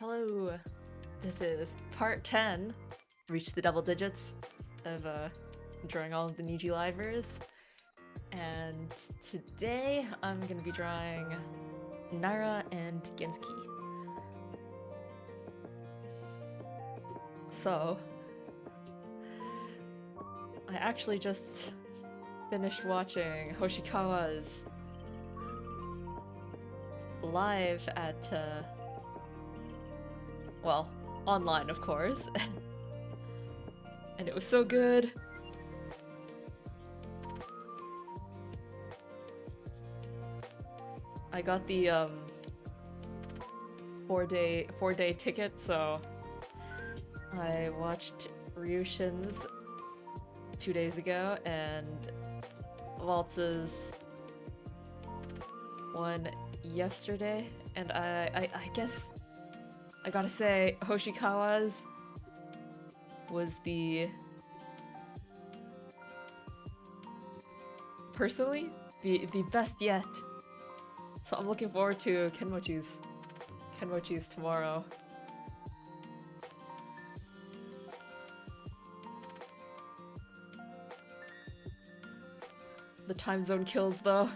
Hello, this is part 10, reached the double digits of drawing all of the Niji livers, and today I'm going to be drawing Nara and Genzuki. So, I actually just finished watching Hoshikawa's live at, well, online of course, and it was so good. I got the 4-day ticket, so I watched Ryushin's 2 days ago and Waltz's one yesterday, and I guess I gotta say Hoshikawa's was personally the best yet. So I'm looking forward to Kenmochi's tomorrow. The time zone kills though.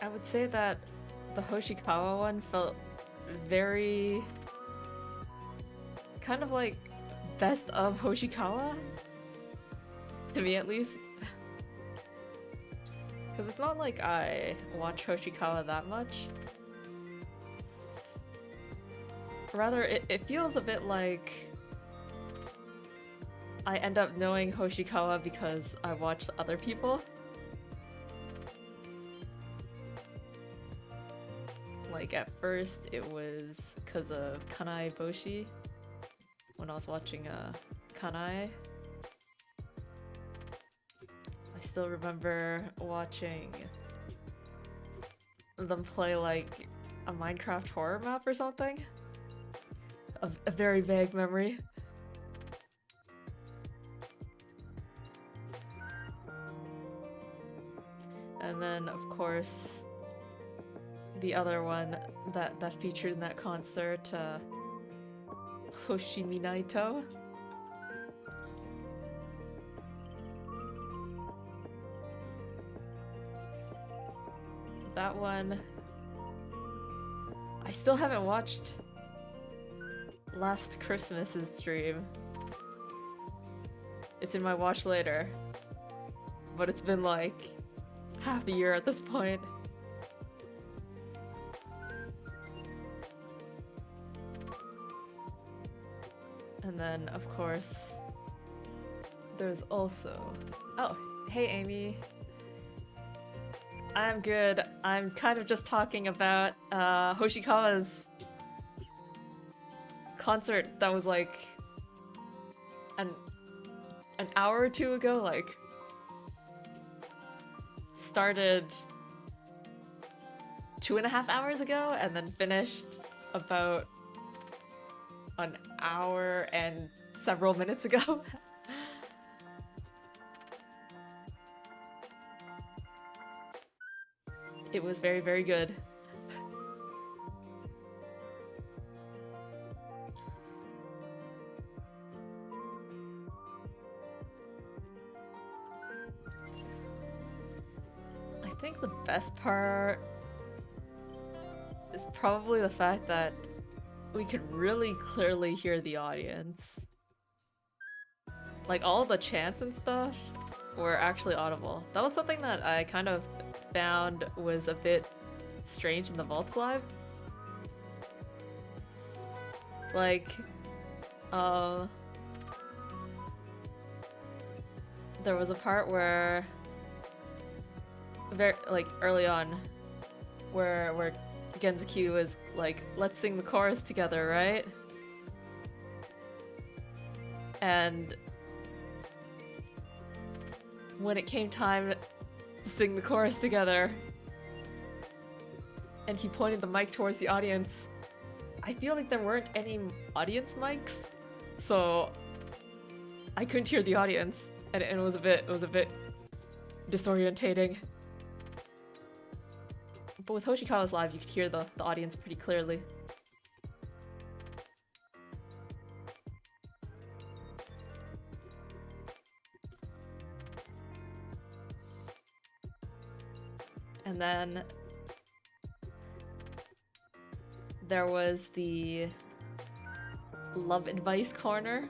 I would say that the Hoshikawa one felt very kind of like best of Hoshikawa, to me at least. Because it's not like I watch Hoshikawa that much. Rather, it feels a bit like I end up knowing Hoshikawa because I watched other people. Like at first it was because of Kanai Boshi when I was watching Kanai. I still remember watching them play like a Minecraft horror map or something. A very vague memory. And then of course the other one that featured in that concert, Hoshimi Naito. That one, I still haven't watched last Christmas's stream. It's in my watch later, but it's been like half a year at this point. And then, of course, there's also... Oh, hey Amy. I'm good. I'm kind of just talking about Hoshikawa's concert that was like an hour or two ago, like started 2.5 hours ago and then finished about an hour and several minutes ago. It was very, very good. I think the best part is probably the fact that we could really clearly hear the audience. Like all the chants and stuff were actually audible. That was something that I kind of found was a bit strange in the Vaults Live. Like, Um, there was a part where, very like early on, where Genzuki was like, "Let's sing the chorus together," right? And when it came time to sing the chorus together, and he pointed the mic towards the audience, I feel like there weren't any audience mics, so I couldn't hear the audience, and it was a bit disorientating. But with Hoshikawa's live, you could hear the audience pretty clearly. And then there was the love advice corner.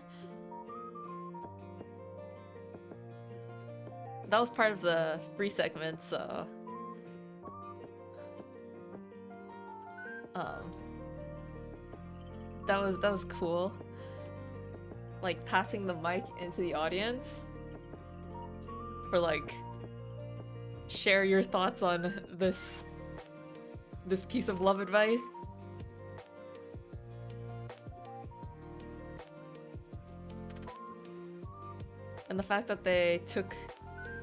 That was part of the free segment, so that was cool. Like passing the mic into the audience for like, share your thoughts on this piece of love advice. And the fact that they took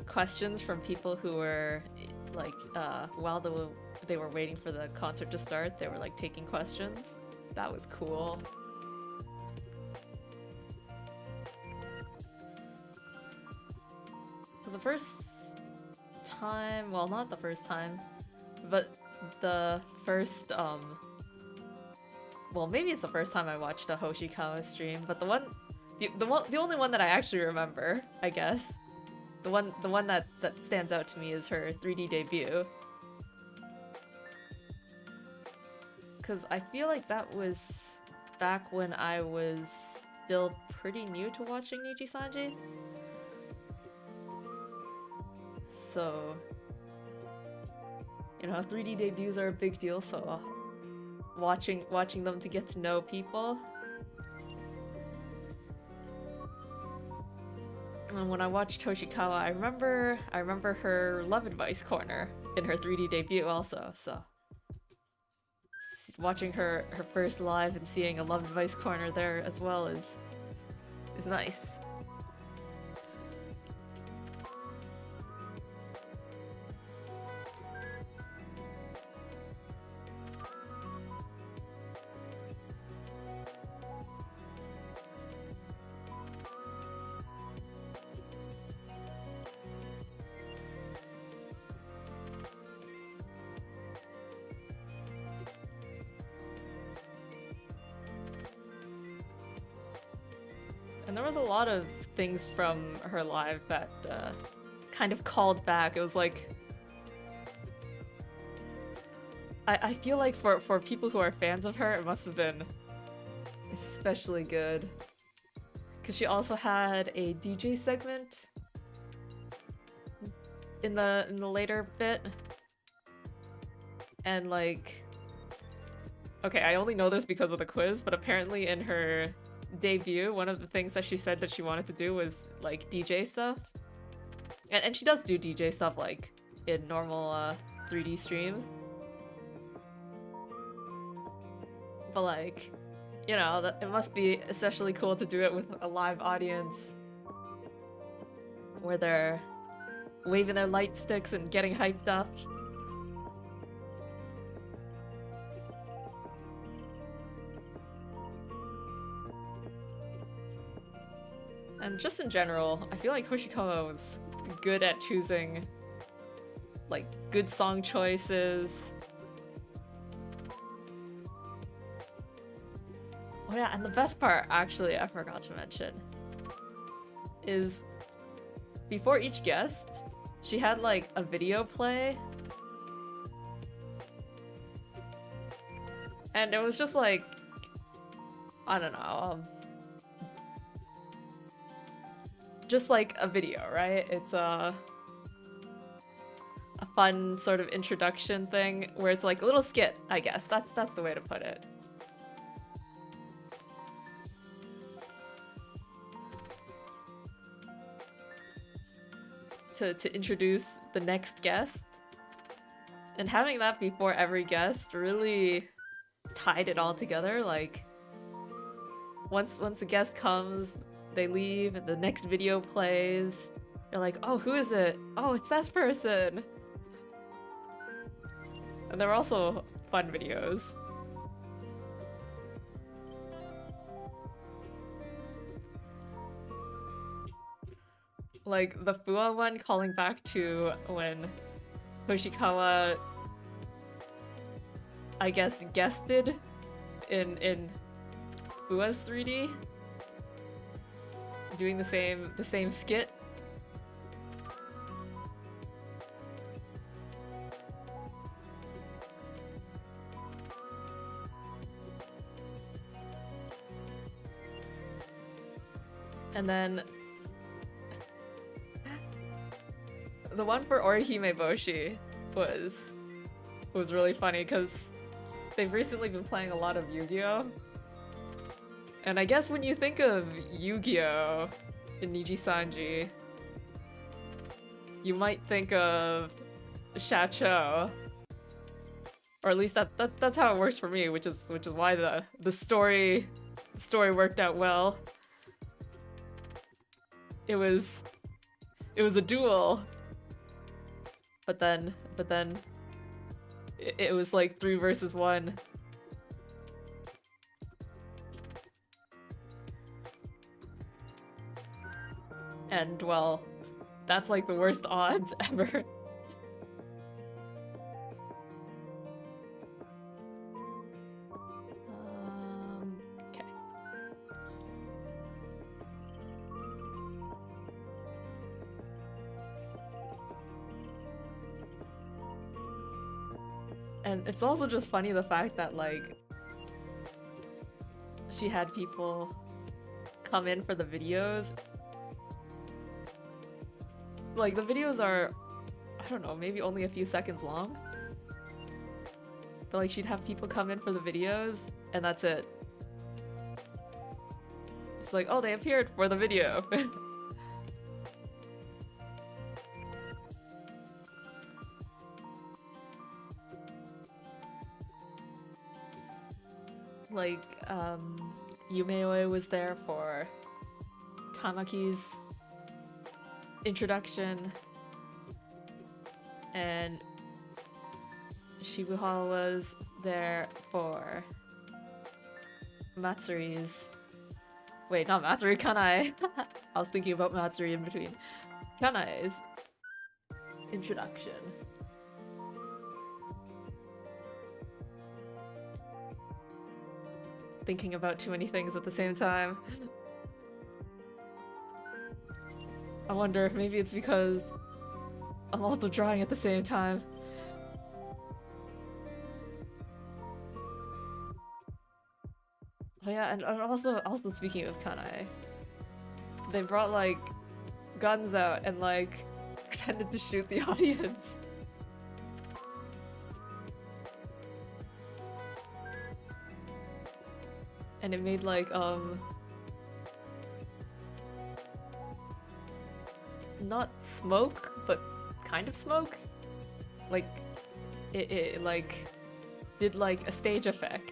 questions from people who were like, while they were waiting for the concert to start, they were like taking questions. That was cool. It was the first time, well, not the first time, but the first, well, maybe it's the first time I watched a Hoshikawa stream, but the only one that I actually remember, I guess. The one that stands out to me is her 3D debut. Cause I feel like that was back when I was still pretty new to watching Nijisanji. So, you know, 3D debuts are a big deal, so watching them to get to know people. And when I watched Hoshikawa, I remember her love advice corner in her 3D debut also, so watching her first live and seeing a love advice corner there as well is nice. And there was a lot of things from her live that kind of called back. It was like, I feel like for people who are fans of her, it must have been especially good. Because she also had a DJ segment in the later bit. And like, okay, I only know this because of the quiz, but apparently in her debut, one of the things that she said that she wanted to do was like DJ stuff. And she does do DJ stuff like in normal 3D streams. But like, you know, it must be especially cool to do it with a live audience where they're waving their light sticks and getting hyped up. And just in general, I feel like Hoshikawa was good at choosing like good song choices. Oh yeah, and the best part, actually, I forgot to mention, is before each guest, she had like a video play. And it was just like, I don't know, just like a video, right? It's a fun sort of introduction thing where it's like a little skit, I guess. That's the way to put it. to introduce the next guest. And having that before every guest really tied it all together. Like, once the guest comes, they leave, and the next video plays. You're like, oh, who is it? Oh, it's this person! And there were also fun videos. Like, the Fua one calling back to when Hoshikawa, I guess, guested in Fua's 3D, doing the same skit. And then the one for Orihime Boshi was really funny because they've recently been playing a lot of Yu-Gi-Oh! And I guess when you think of Yu-Gi-Oh! In Nijisanji, you might think of Shacho. Or at least that's how it works for me, which is why the story worked out well. It was a duel. But then it was like 3 versus 1. And well, that's like the worst odds ever. Okay. And it's also just funny the fact that, like, she had people come in for the videos. Like, the videos are, I don't know, maybe only a few seconds long. But like, she'd have people come in for the videos, and that's it. It's like, oh, they appeared for the video. Like, Yumeoi was there for Tamaki's introduction, and Shibuha was there for Matsuri's... Wait, not Matsuri, Kanai! I was thinking about Matsuri in between. Kanai's introduction. Thinking about too many things at the same time. I wonder if maybe it's because I'm also drawing at the same time. Oh yeah, and also speaking of Kanai, they brought like guns out and like pretended to shoot the audience. And it made like not smoke, but kind of smoke. Like it like did like a stage effect.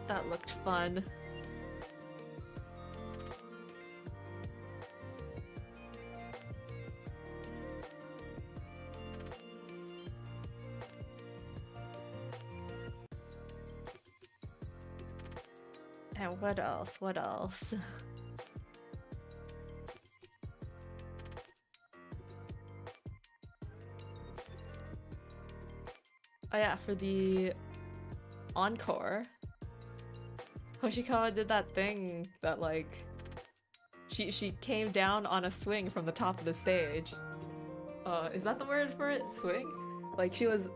That looked fun. And what else? What else? Oh yeah, for the encore, Hoshikawa did that thing that like she came down on a swing from the top of the stage. Is that the word for it? Swing? Like she was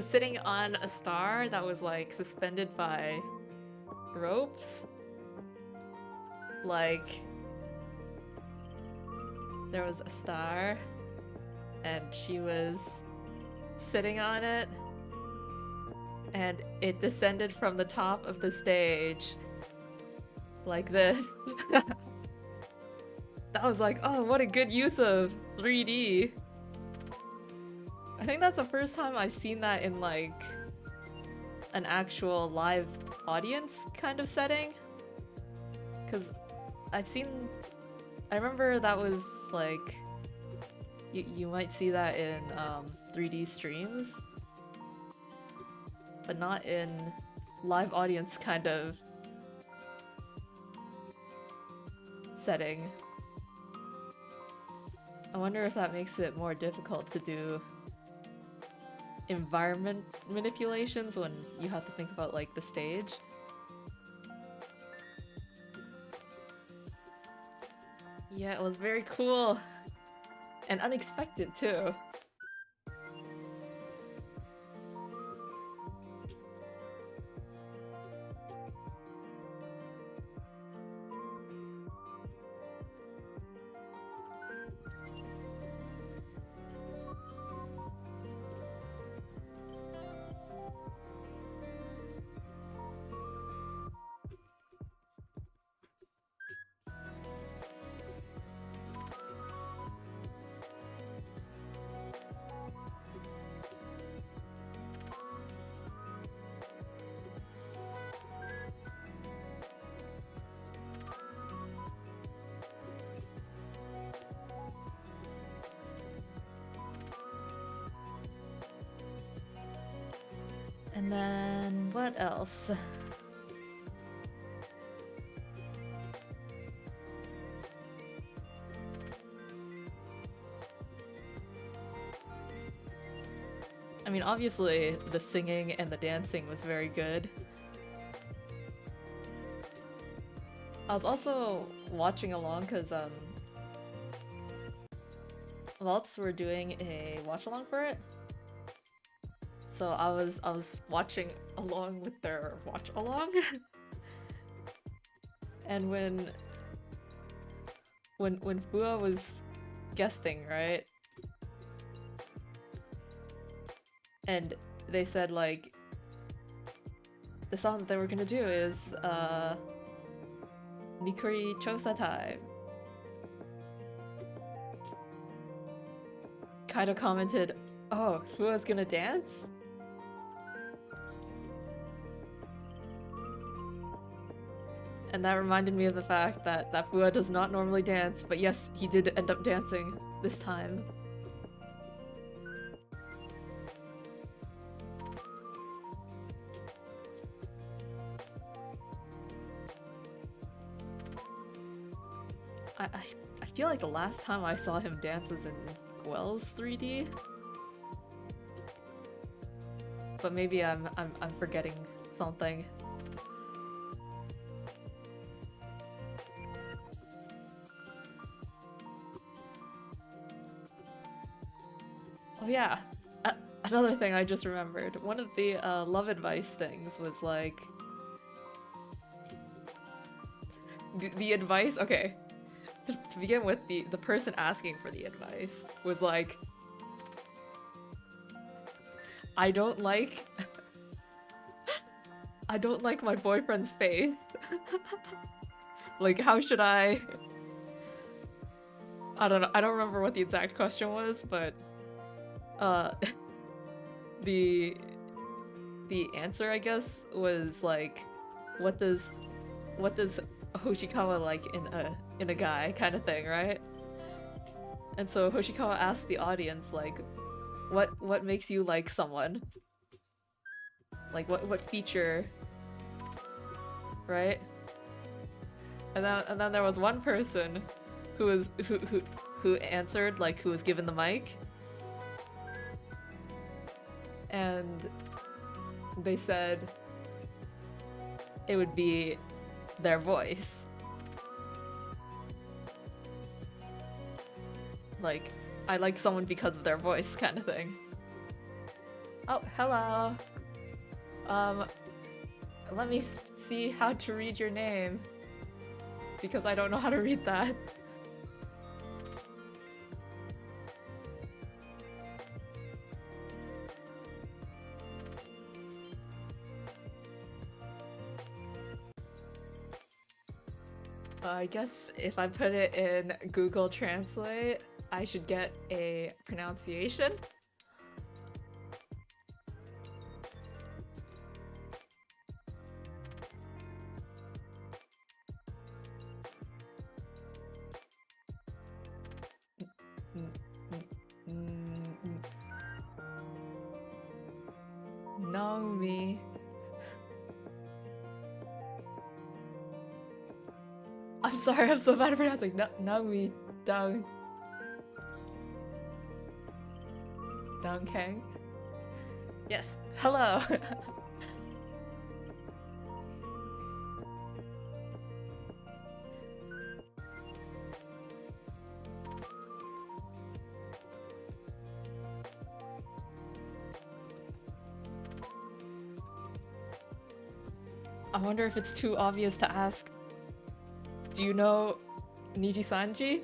sitting on a star that was like suspended by ropes. Like there was a star and she was sitting on it, and it descended from the top of the stage like this. That was like, oh, what a good use of 3D. I think that's the first time I've seen that in like an actual live audience kind of setting. Because I remember that was like, you might see that in 3D streams, but not in live audience kind of setting. I wonder if that makes it more difficult to do environment manipulations when you have to think about like the stage. Yeah, it was very cool and unexpected too. And then what else? I mean, obviously the singing and the dancing was very good. I was also watching along because lots were doing a watch along for it. So I was watching along with their watch along. And when Fua was guesting, right? And they said like the song that they were gonna do is Nikuri Chosa time. Kaido commented, "Oh, Fua's gonna dance?" And that reminded me of the fact that Fua does not normally dance, but yes, he did end up dancing this time. I feel like the last time I saw him dance was in Guel's 3D. But maybe I'm forgetting something. Oh yeah, another thing I just remembered. One of the love advice things was like... The advice, okay. To begin with, the person asking for the advice was like... I don't like my boyfriend's face. Like, how should I don't know, I don't remember what the exact question was, but the answer, I guess, was like, what does Hoshikawa like in a guy kind of thing, right? And so Hoshikawa asked the audience like, what makes you like someone? Like what feature, right? And then there was one person who answered, like, who was given the mic, and they said it would be their voice. Like, I like someone because of their voice kind of thing. Oh, hello. Let me see how to read your name, because I don't know how to read that. I guess if I put it in Google Translate, I should get a pronunciation. Naomi. I'm sorry, I'm so bad at pronouncing Naomi Dang. Dang Kang. Yes, hello. I wonder if it's too obvious to ask, do you know Nijisanji?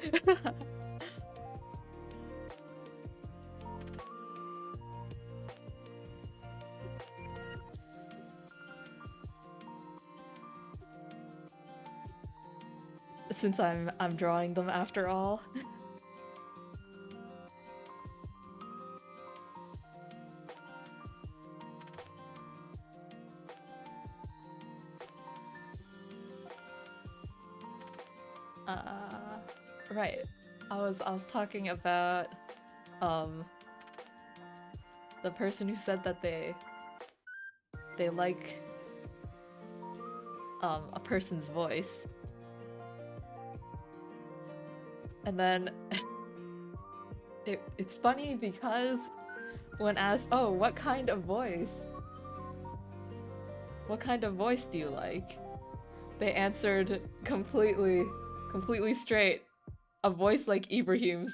Since I'm drawing them after all. Right. I was talking about the person who said that they like a person's voice. And then it's funny because when asked, "Oh, what kind of voice? What kind of voice do you like?" They answered completely straight, a voice like Ibrahim's.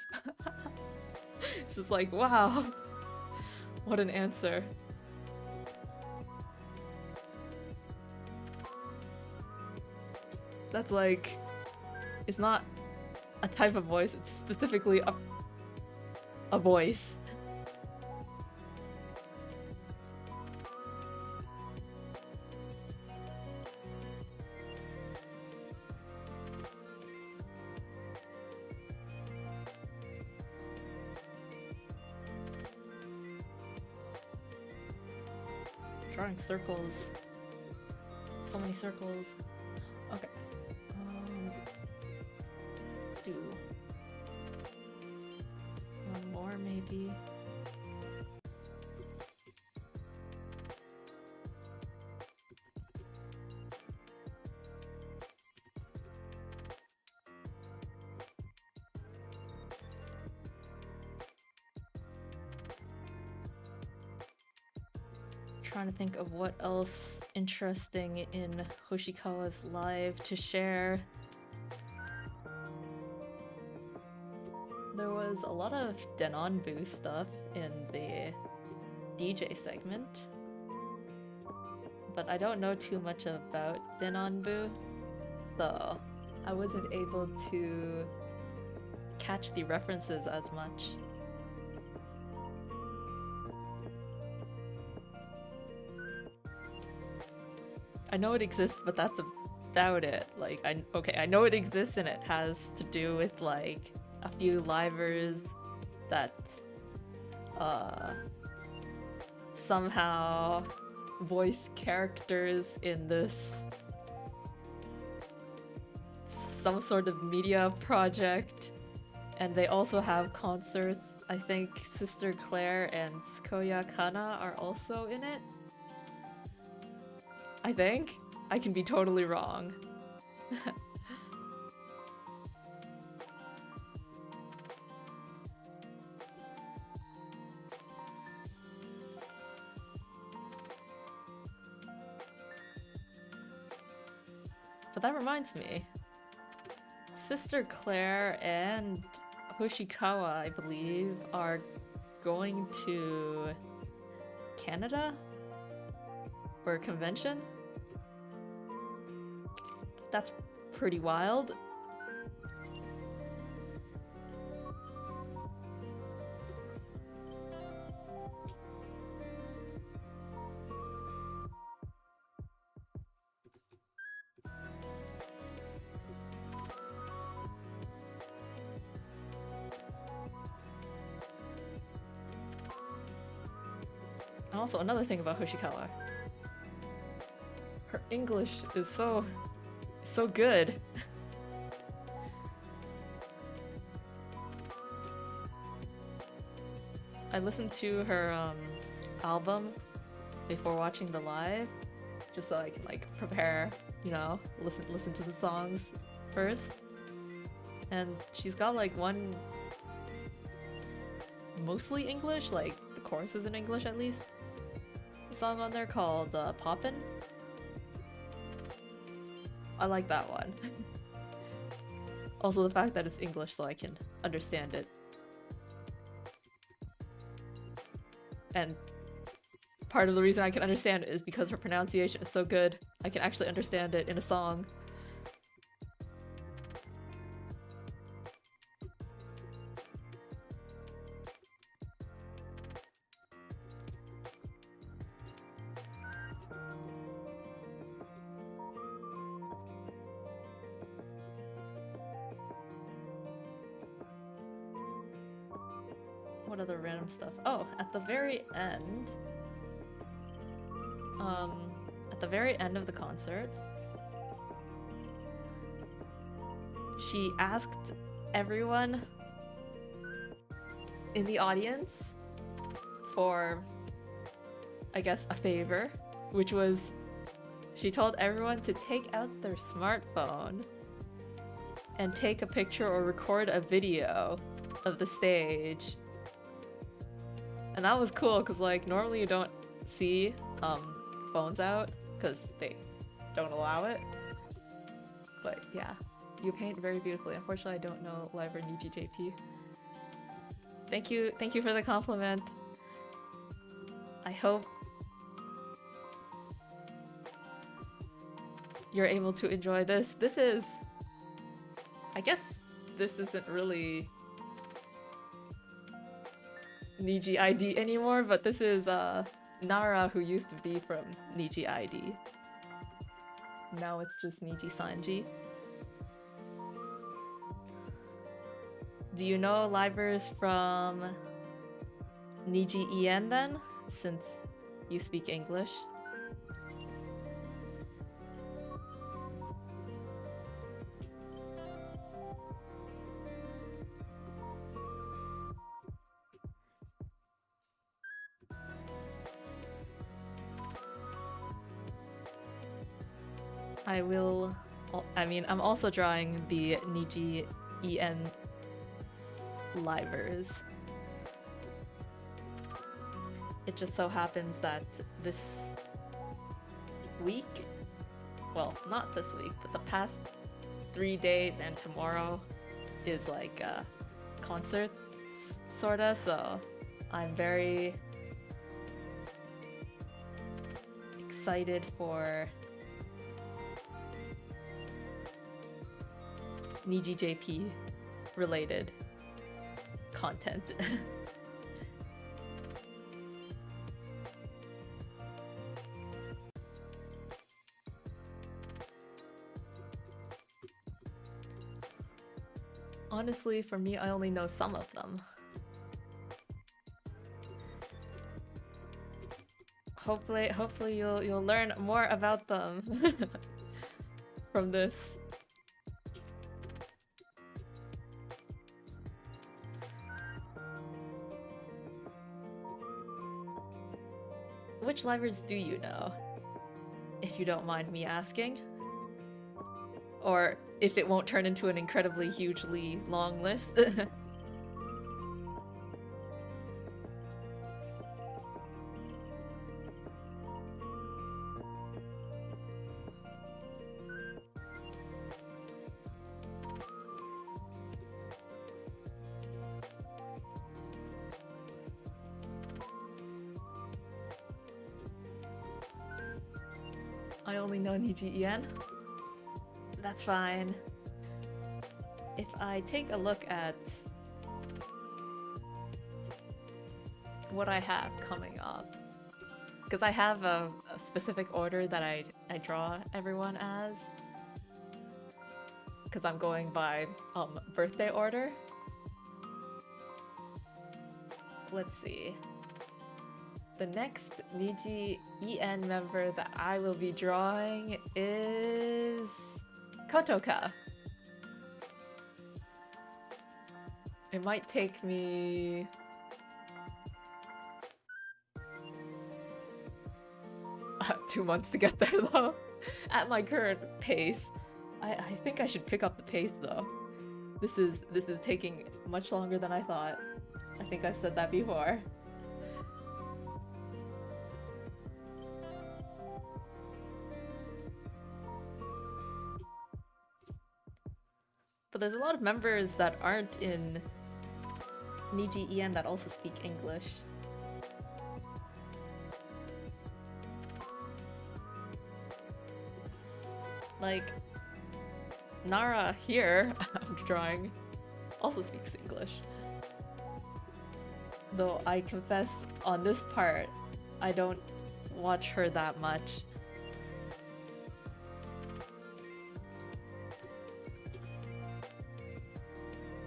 It's just like, wow, what an answer. That's like, it's not a type of voice, it's specifically a voice. Drawing circles. So many circles. Okay. Do one more maybe. Trying to think of what else interesting in Hoshikawa's live to share. There was a lot of Denonbu stuff in the DJ segment, but I don't know too much about Denonbu, so I wasn't able to catch the references as much. I know it exists, but that's about it. Like, I know it exists and it has to do with like a few livers that somehow voice characters in this some sort of media project, and they also have concerts. I think Sister Claire and Tsukoya Kana are also in it. I think. I can be totally wrong. But that reminds me. Sister Claire and Hoshikawa, I believe, are going to Canada for a convention. That's pretty wild. Also, another thing about Hoshikawa. Her English is so good. I listened to her album before watching the live, just so I can like prepare, you know, listen to the songs first. And she's got like one mostly English, like the chorus is in English at least, a song on there called Poppin'. I like that one. Also the fact that it's English so I can understand it. And part of the reason I can understand it is because her pronunciation is so good. I can actually understand it in a song. What other random stuff? Oh, at the very end... at the very end of the concert, she asked everyone in the audience for, I guess, a favor, which was she told everyone to take out their smartphone and take a picture or record a video of the stage. And that was cool because like normally you don't see phones out because they don't allow it. But yeah, you paint very beautifully. Unfortunately, I don't know Live or Niji JP. Thank you for the compliment. I hope you're able to enjoy this. This is, I guess this isn't really Niji ID anymore, but this is Nara, who used to be from Niji ID. Now it's just Nijisanji. Do you know livers from Niji EN then, since you speak English? I'm also drawing the Niji EN livers. It just so happens that this week, well, not this week, but the past 3 days and tomorrow is like concerts, sorta, so I'm very excited for Niji JP related content. Honestly, for me, I only know some of them. Hopefully you'll learn more about them from this. Which livers do you know? If you don't mind me asking. Or if it won't turn into an incredibly hugely long list. I only know Niji EN. That's fine. If I take a look at what I have coming up, because I have a specific order that I draw everyone as, because I'm going by birthday order. Let's see. The next Niji EN member that I will be drawing is Kotoka. It might take me 2 months to get there though. At my current pace. I think I should pick up the pace though. This is taking much longer than I thought. I think I've said that before. But there's a lot of members that aren't in Niji EN that also speak English. Like, Nara here, I'm drawing, also speaks English. Though I confess, on this part, I don't watch her that much.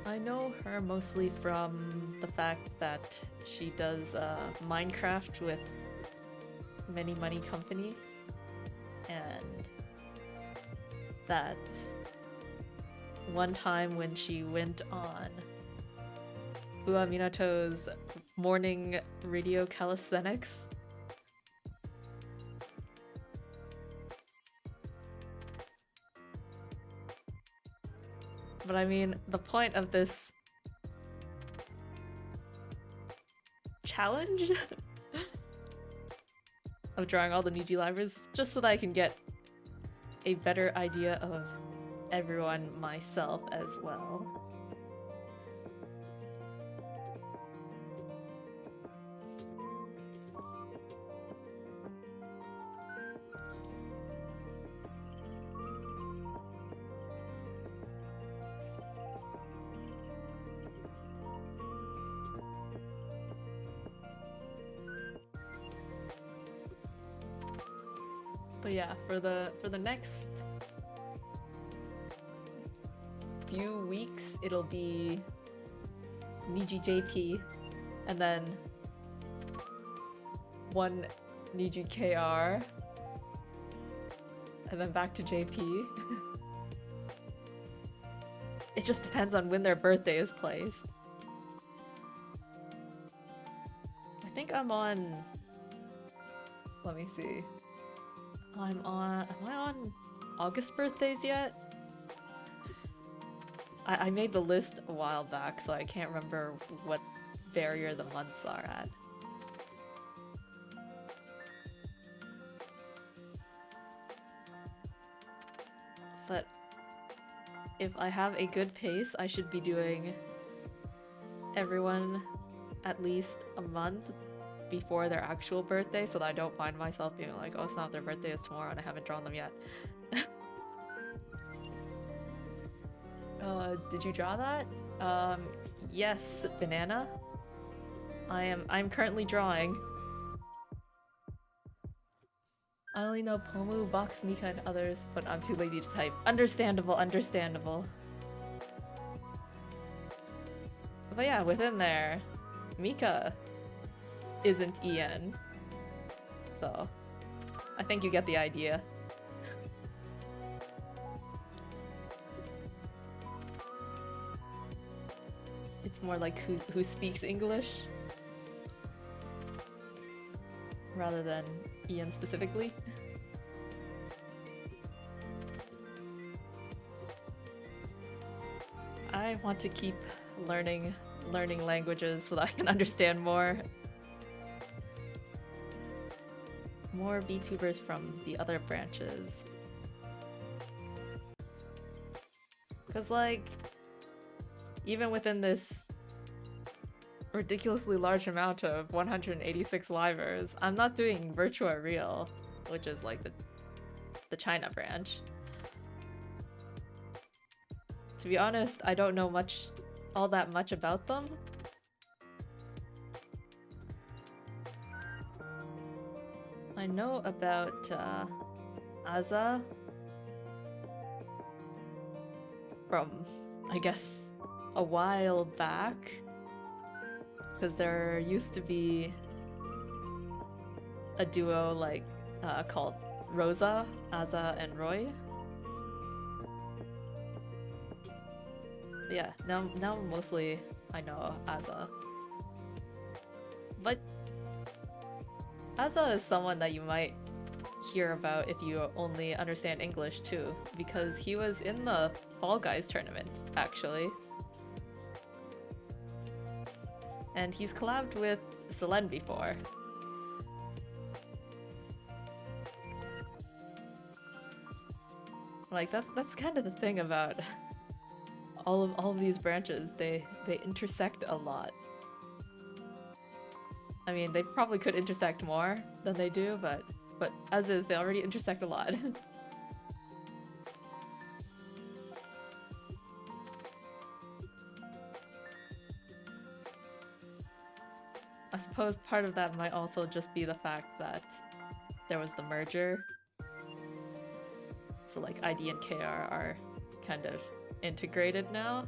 I know her mostly from the fact that she does Minecraft with Many Money Company, and that one time when she went on Ua Minato's morning radio calisthenics. But I mean, the point of this challenge of drawing all the Niji libraries is just so that I can get a better idea of everyone myself as well. But yeah, for the next few weeks, it'll be Niji JP, and then one Niji KR, and then back to JP. It just depends on when their birthday is placed. I think I'm on... Let me see. Am I on August birthdays yet? I made the list a while back, so I can't remember what barrier the months are at. But if I have a good pace, I should be doing everyone at least a month before their actual birthday, so that I don't find myself being like, oh snap, their birthday is tomorrow and I haven't drawn them yet. Did you draw that? Yes, Banana. I'm currently drawing. I only know Pomu, Box, Mika, and others, but I'm too lazy to type. Understandable, understandable. But yeah, within there, Mika isn't EN. So, I think you get the idea. It's more like who speaks English rather than EN specifically. I want to keep learning languages so that I can understand more VTubers from the other branches. Cause like, even within this ridiculously large amount of 186 livers, I'm not doing VirtuaReal, which is like the China branch. To be honest, I don't know all that much about them. I know about Aza from, I guess, a while back, because there used to be a duo like called Rosa, Aza, and Roy. But yeah, now mostly I know Aza. But Aza is someone that you might hear about if you only understand English too, because he was in the Fall Guys tournament, actually. And he's collabed with Selene before. Like that's kind of the thing about all of these branches. They intersect a lot. I mean, they probably could intersect more than they do, but as is, they already intersect a lot. I suppose part of that might also just be the fact that there was the merger. So like ID and KR are kind of integrated now.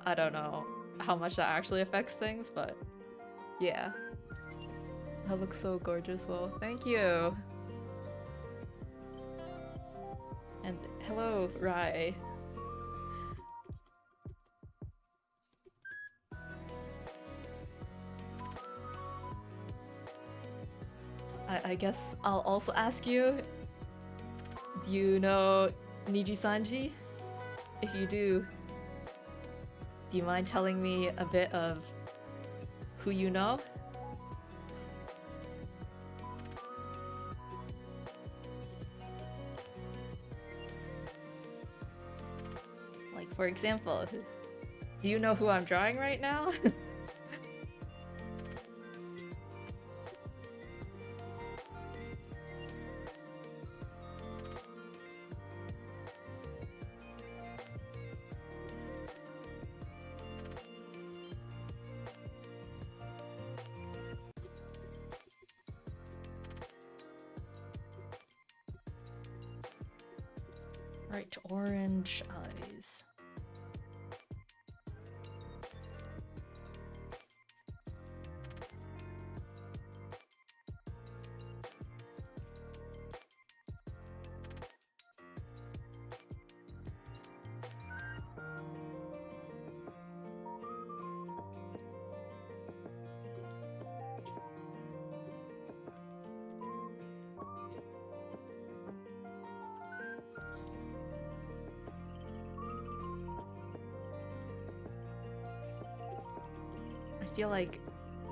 I don't know how much that actually affects things, but yeah. That looks so gorgeous. Well, thank you. And hello, Rai. I guess I'll also ask you, do you know Nijisanji? If you do you mind telling me a bit of who you know? Like, for example, do you know who I'm drawing right now? Right, orange eyes. I feel like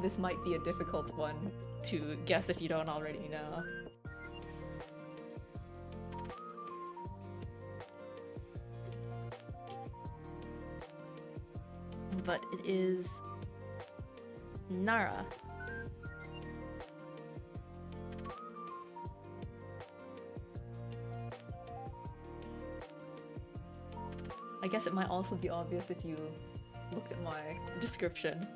this might be a difficult one to guess if you don't already know. But it is Nara. I guess it might also be obvious if you look at my description,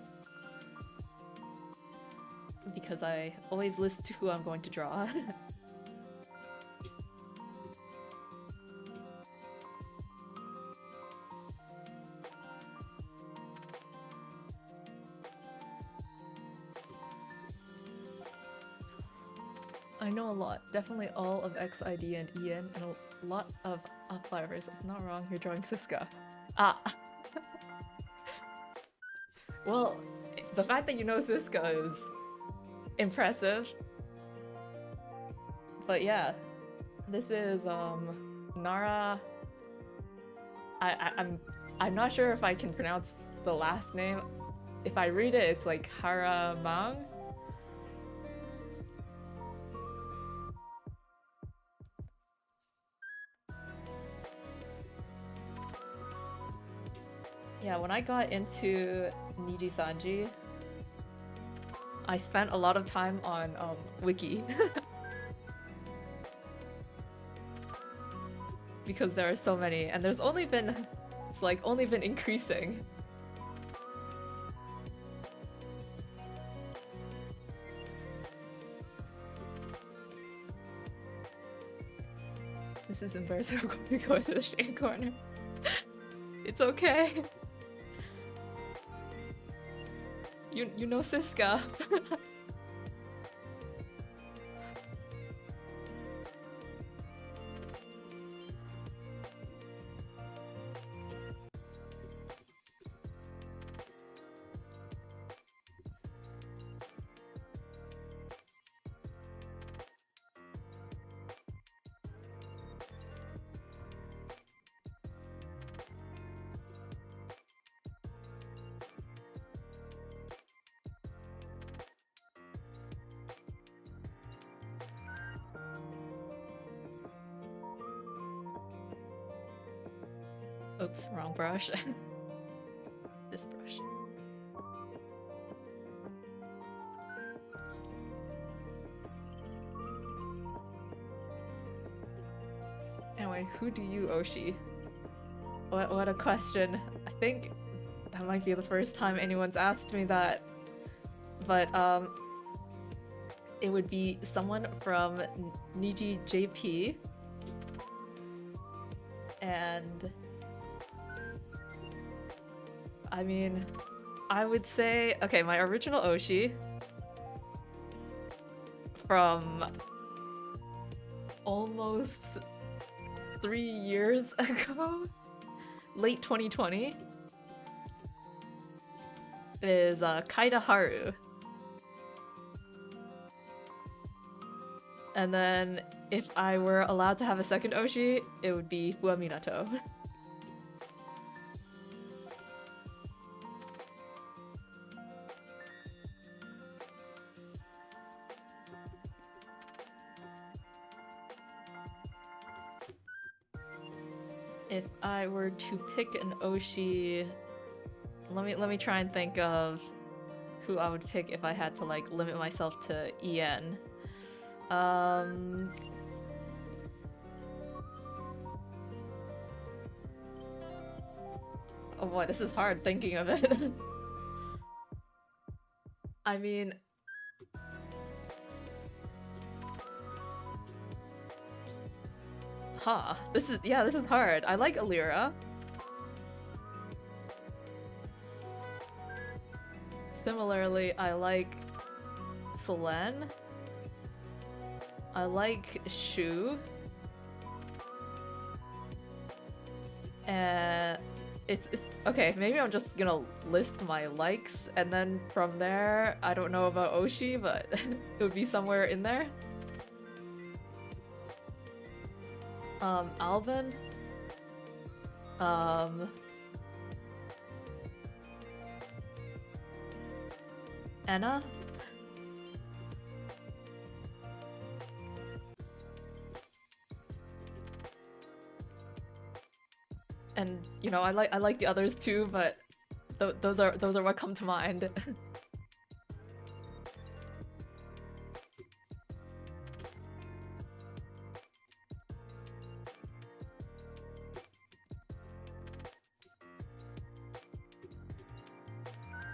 because I always list who I'm going to draw. I know a lot. Definitely all of XID and EN, and a lot of outliers. If not wrong, you're drawing Siska. Ah! Well, the fact that you know Siska is impressive. But yeah, this is Nara. I'm not sure if I can pronounce the last name. If I read it, it's like Haramang. Yeah, when I got into Nijisanji, I spent a lot of time on Wiki. Because there are so many, and there's only been, it's like only been increasing. This is embarrassing. I'm going to go into the shade corner. It's okay. You know Siska. Oops, wrong brush. This brush. Anyway, who do you Oshi? What a question. I think that might be the first time anyone's asked me that. But it would be someone from Niji JP. And I mean, I would say, okay, my original Oshi from almost 3 years ago, late 2020, is Kaida Haru. And then if I were allowed to have a second Oshi, it would be Fua Minato. If I were to pick an Oshi, let me try and think of who I would pick if I had to like limit myself to EN. Oh boy, this is hard thinking of it. I mean, this is hard. I like Alira. Similarly, I like Selene. I like Shu. It's okay, maybe I'm just gonna list my likes and then from there, I don't know about Oshi, but it would be somewhere in there. Alvin. Anna. And you know, I like the others too, but those are what come to mind.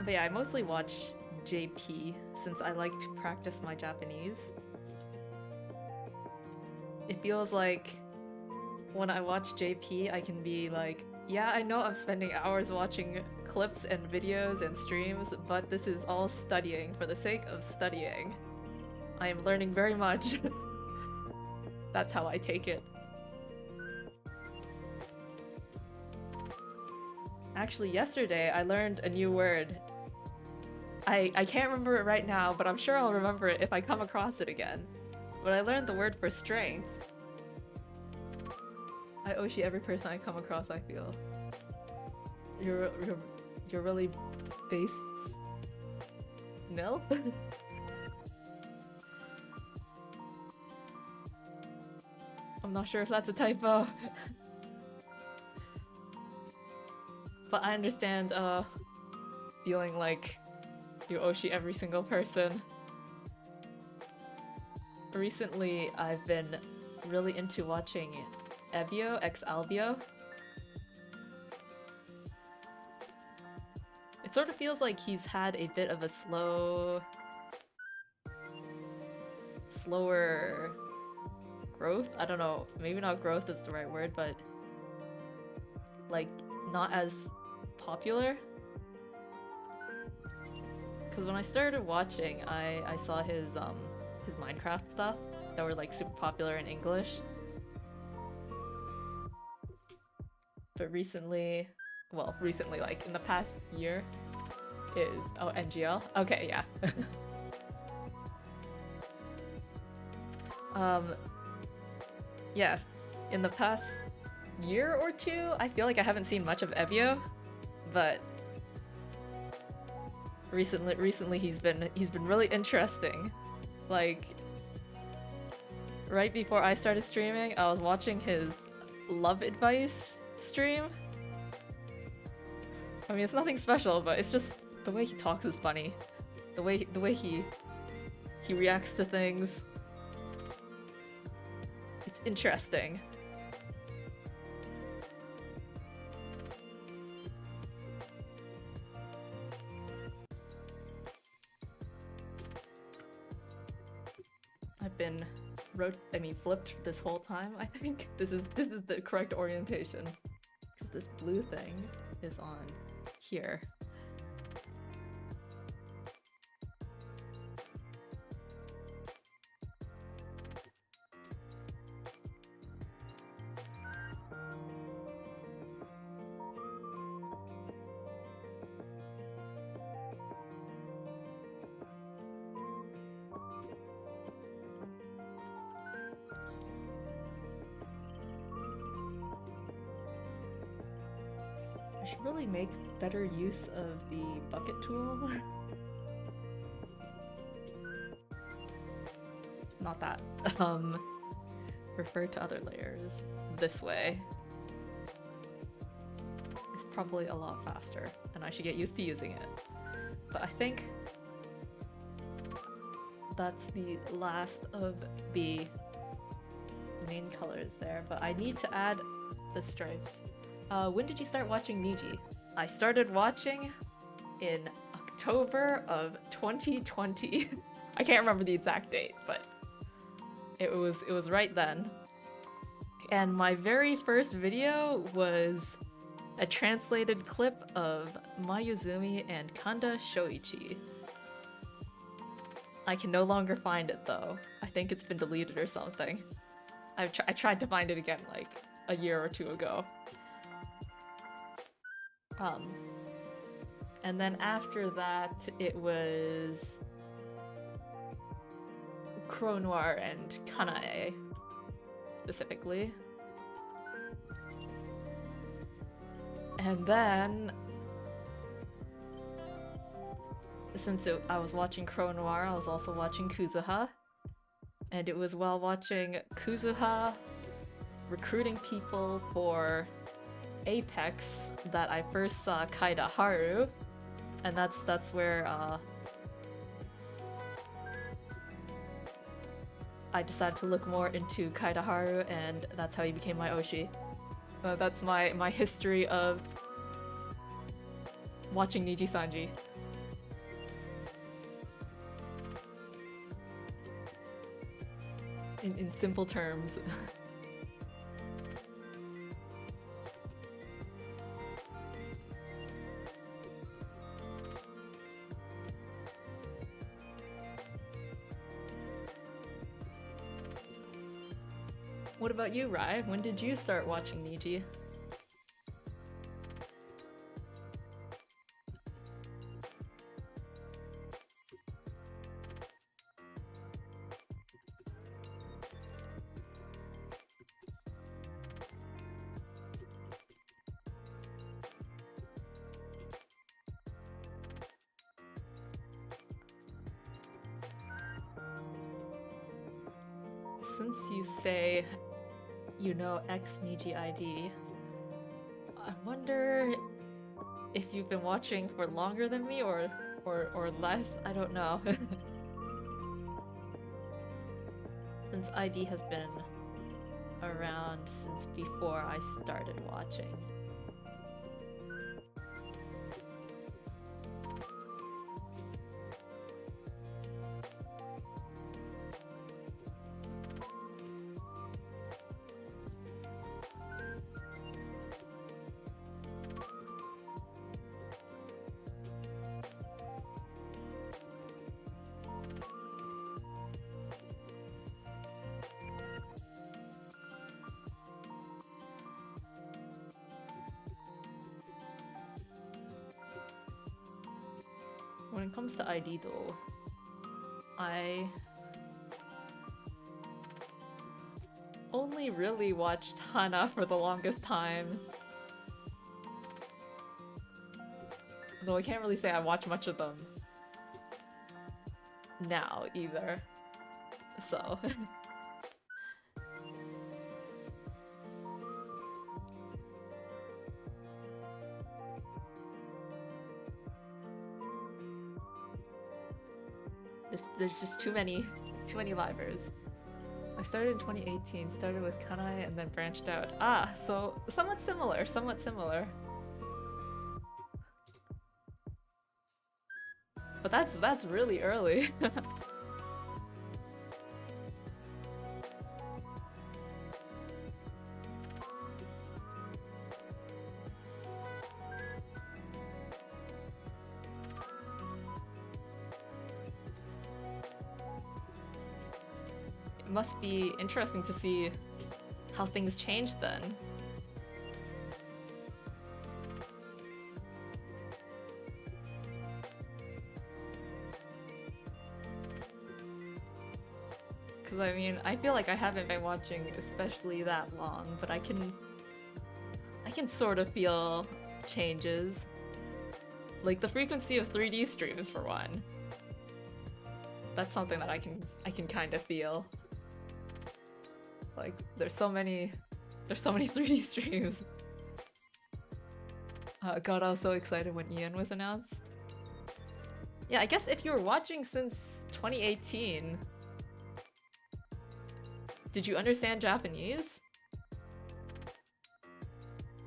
But yeah, I mostly watch JP since I like to practice my Japanese. It feels like when I watch JP, I can be like, yeah, I know I'm spending hours watching clips and videos and streams, but this is all studying for the sake of studying. I am learning very much. That's how I take it. Actually, yesterday I learned a new word. I can't remember it right now, but I'm sure I'll remember it if I come across it again. But I learned the word for strength. I Oshi every person I come across, I feel. You're really based nil? I'm not sure if that's a typo. But I understand feeling like you Oshi every single person. Recently I've been really into watching Ebio x Albio. It sort of feels like he's had a bit of a slower growth? I don't know, maybe not growth is the right word, but like not as popular. Because when I started watching, I saw his Minecraft stuff that were like super popular in English. But recently, well, recently, like in the past year, is NGL. Okay, yeah. Yeah, in the past year or two, I feel like I haven't seen much of Ebio, but recently he's been really interesting. Like right before I started streaming, I was watching his love advice stream, I mean, it's nothing special, but it's just the way he talks is funny. The way he reacts to things. It's interesting. I've been flipped this whole time. I think this is the correct orientation. Because this blue thing is on here. I should really make better use of the bucket tool. Not that. Refer to other layers this way. It's probably a lot faster, and I should get used to using it. But I think that's the last of the main colors there, but I need to add the stripes. When did you start watching Niji? I started watching in October of 2020. I can't remember the exact date, but it was right then. And my very first video was a translated clip of Mayuzumi and Kanda Shoichi. I can no longer find it though. I think it's been deleted or something. I tried to find it again like a year or two ago. And then after that, it was Crow Noir and Kanae, specifically. And then, since I was watching Crow Noir, I was also watching Kuzuha. And it was while watching Kuzuha recruiting people for Apex that I first saw Kaida Haru, and that's where I decided to look more into Kaida Haru, and that's how he became my Oshi. That's my history of watching Nijisanji. In simple terms. What about you, Rai? When did you start watching Niji? Since you say you know X Niji ID, I wonder if you've been watching for longer than me or less. I don't know. Since ID has been around since before I started watching. When it comes to ID though, I only really watched Hana for the longest time. Though I can't really say I watch much of them now either, so... There's just too many livers. I started in 2018, started with Kanai and then branched out. Ah, so somewhat similar, somewhat similar. But that's really early. It must be interesting to see how things changed then. Because I mean, I feel like I haven't been watching especially that long, but I can sort of feel changes. Like the frequency of 3D streams for one. That's something that I can kind of feel. Like there's so many 3D streams. God, I was so excited when EN was announced. Yeah, I guess if you were watching since 2018, did you understand Japanese?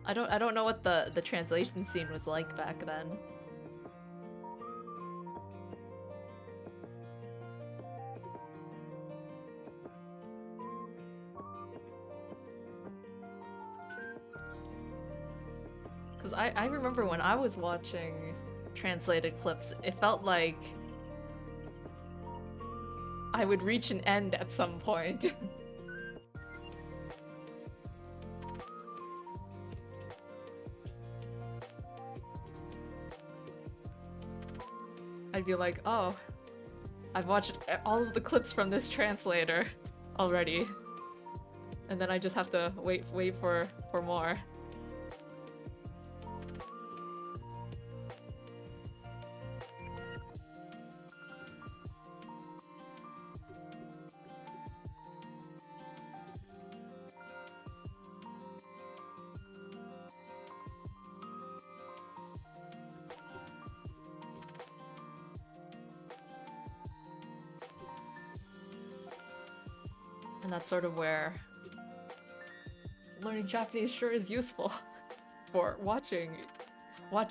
I don't know what the translation scene was like back then. Because I remember when I was watching translated clips, it felt like I would reach an end at some point. I'd be like, oh, I've watched all of the clips from this translator already. And then I just have to wait for more. And that's sort of where learning Japanese sure is useful for watching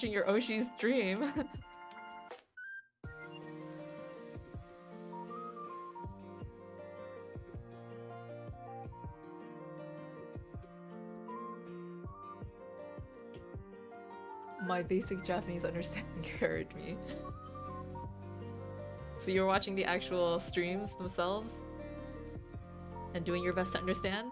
your Oshi's dream. My basic Japanese understanding hurt me. So you're watching the actual streams themselves? And doing your best to understand?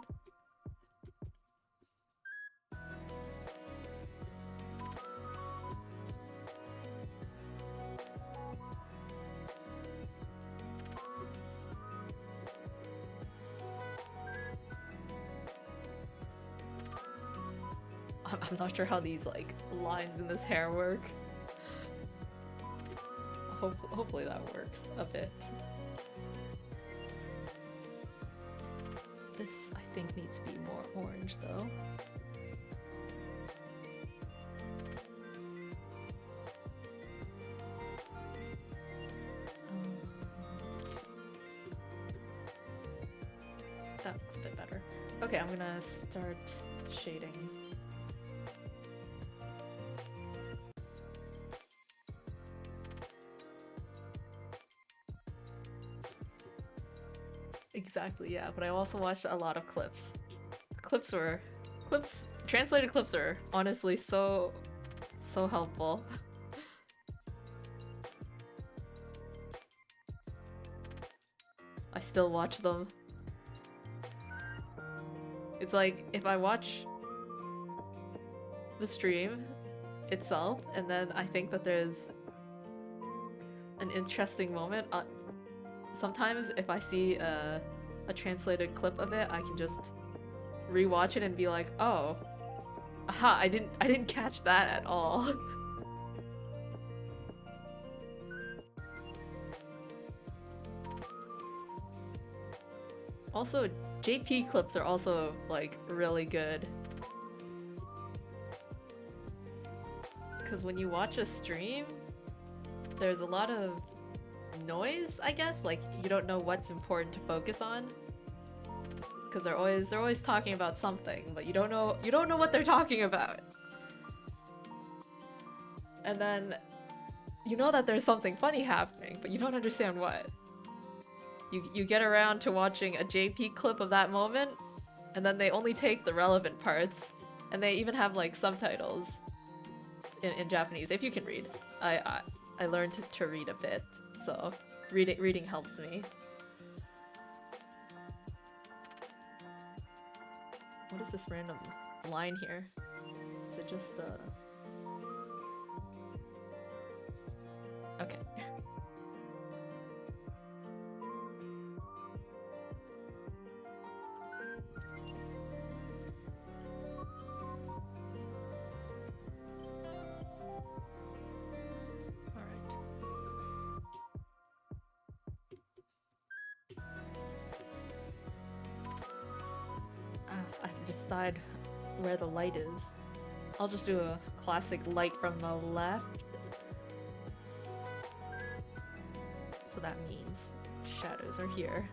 I'm not sure how these like lines in this hair work. Hopefully that works a bit. This, I think, needs to be more orange, though. That looks a bit better. Okay, I'm gonna start shading. Exactly, yeah, but I also watched a lot of clips. Translated clips are honestly so helpful. I still watch them. It's like, if I watch the stream itself, and then I think that there's an interesting moment, sometimes if I see a translated clip of it, I can just rewatch it and be like, oh, aha, I didn't catch that at all. Also, JP clips are also like really good. Because when you watch a stream, there's a lot of noise, I guess. Like you don't know what's important to focus on. Because they're always talking about something, but you don't know what they're talking about. And then you know that there's something funny happening, but you don't understand what. You get around to watching a JP clip of that moment, and then they only take the relevant parts, and they even have like subtitles in Japanese if you can read. I learned to read a bit, so reading helps me. What is this random line here? Is it just the... Okay. Alright. I have to decide where the light is. I'll just do a classic light from the left. So that means shadows are here.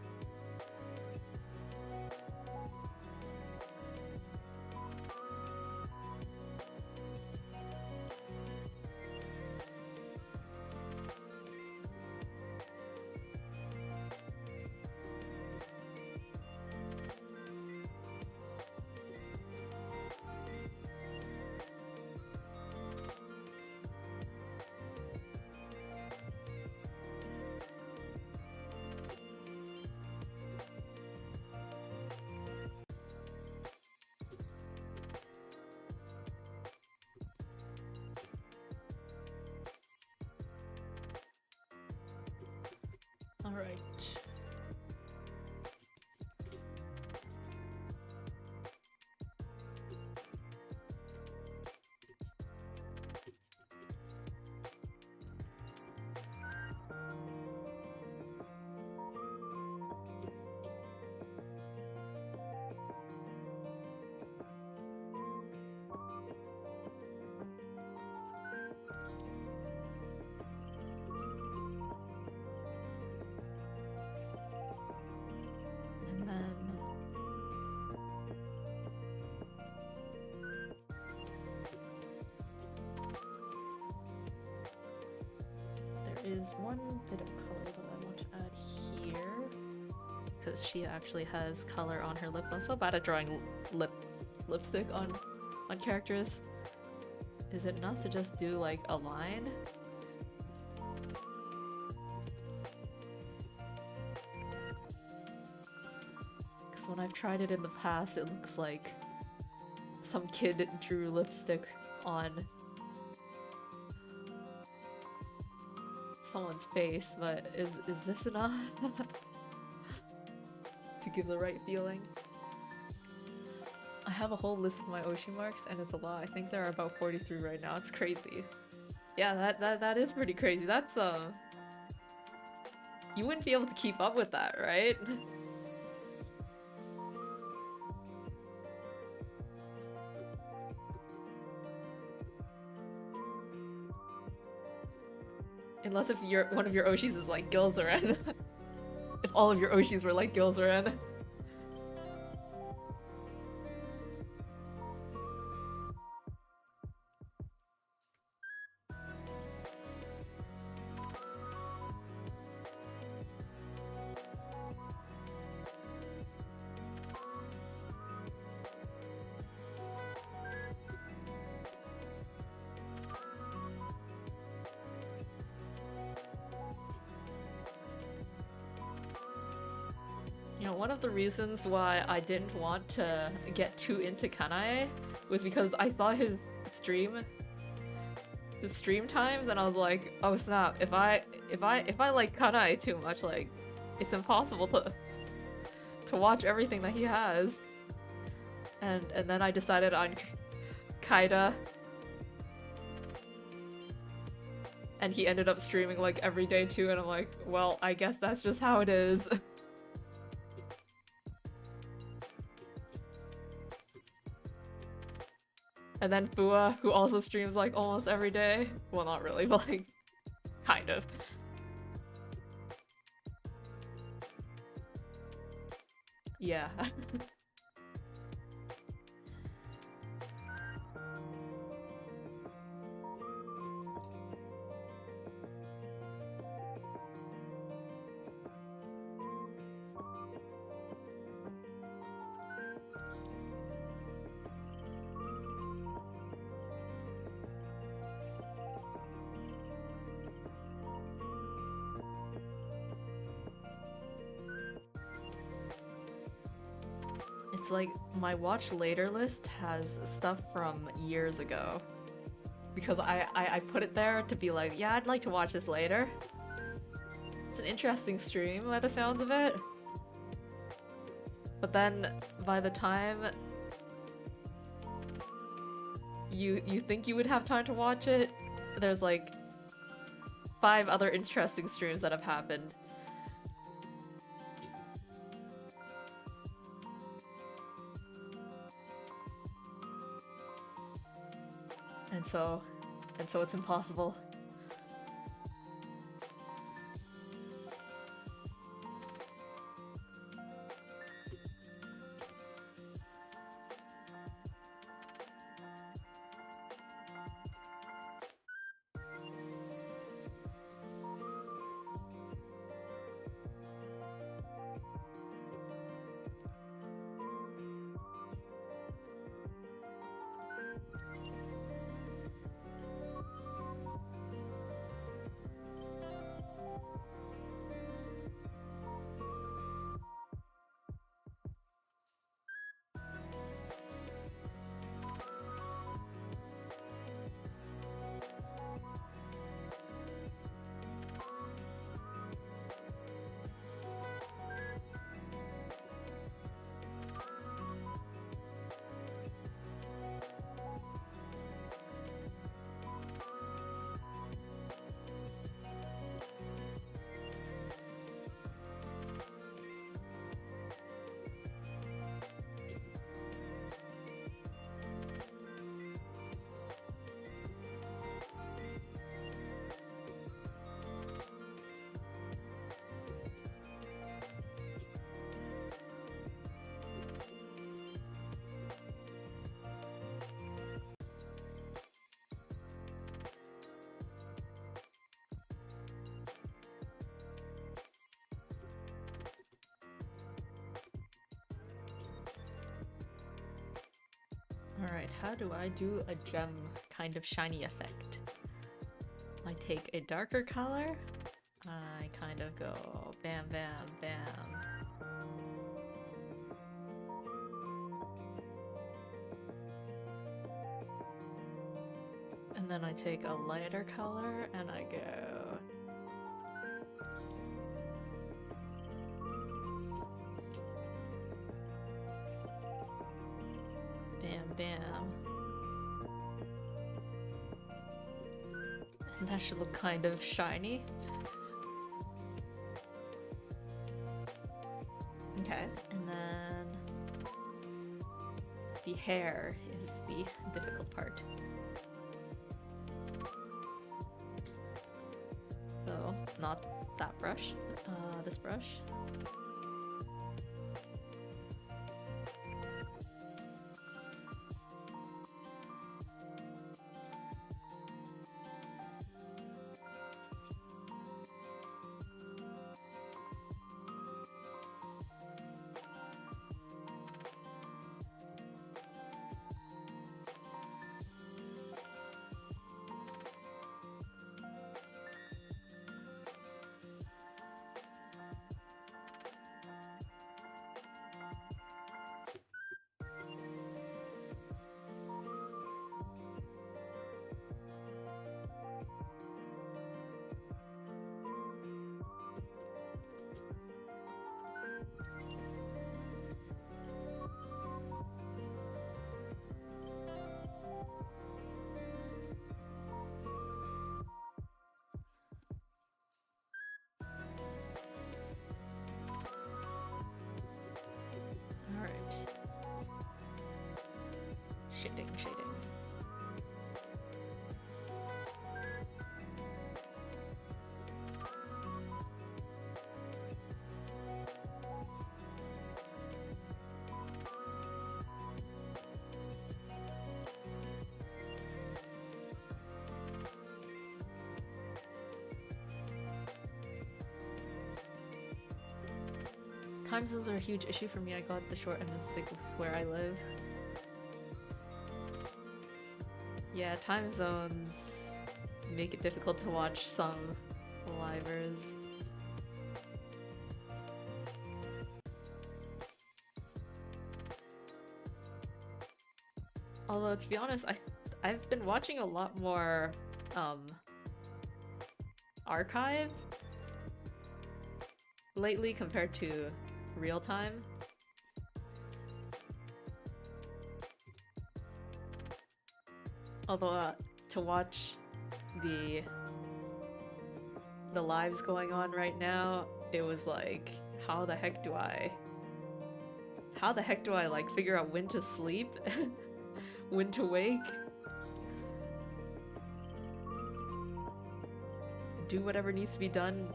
Alright. And then... there is one bit of color that I want to add here. Because she actually has color on her lip. I'm so bad at drawing lipstick on characters. Is it enough to just do like a line? Because when I've tried it in the past, it looks like some kid drew lipstick on someone's face, but is this enough to give the right feeling? I have a whole list of my Oshi marks, and it's a lot. I think there are about 43 right now. It's crazy. Yeah, that is pretty crazy. That's you wouldn't be able to keep up with that, right? Unless if one of your Oshis is like Gilzaren. If all of your Oshis were like Gilzaren. You know, one of the reasons why I didn't want to get too into Kanae was because I saw his stream times, and I was like, oh snap, if I like Kanae too much, like, it's impossible to watch everything that he has. And then I decided on Kaida, and he ended up streaming like every day too, and I'm like, well, I guess that's just how it is. And then Fua, who also streams like almost every day. Well, not really, but like, kind of. Yeah. It's like my watch later list has stuff from years ago. Because I put it there to be like, yeah, I'd like to watch this later. It's an interesting stream by the sounds of it. But then by the time you think you would have time to watch it, there's like 5 other interesting streams that have happened. And so it's impossible. Alright, how do I do a gem kind of shiny effect? I take a darker color, I kind of go bam bam bam. And then I take a lighter color and I go bam bam. And that should look kind of shiny. Okay, and then the hair is the difficult part. So, not that brush, this brush. Shading. time zones are a huge issue for me. I got the short end of the stick with where I live. Yeah, time zones make it difficult to watch some livers. Although, to be honest, I've been watching a lot more archive lately compared to real time. Although to watch the lives going on right now, it was like, how the heck do I like figure out when to sleep, when to wake, do whatever needs to be done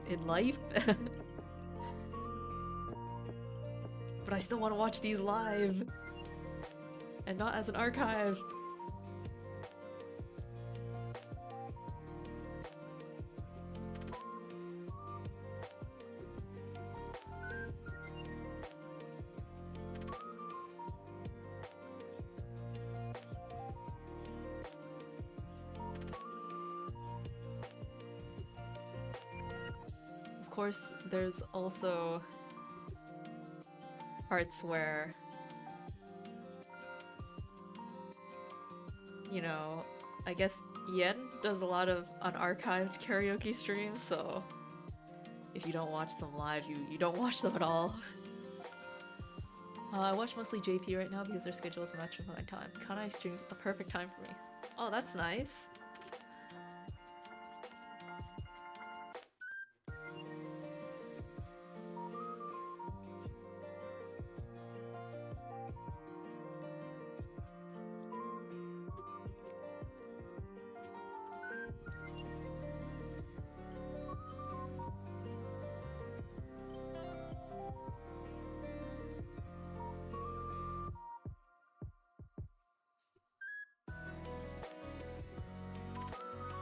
in life. But I still want to watch these live and not as an archive. Of course, there's also parts where, you know, I guess Yen does a lot of unarchived karaoke streams, so if you don't watch them live, you don't watch them at all. I watch mostly JP right now because their schedule is matched with my time. Kanai streams the perfect time for me. Oh, that's nice.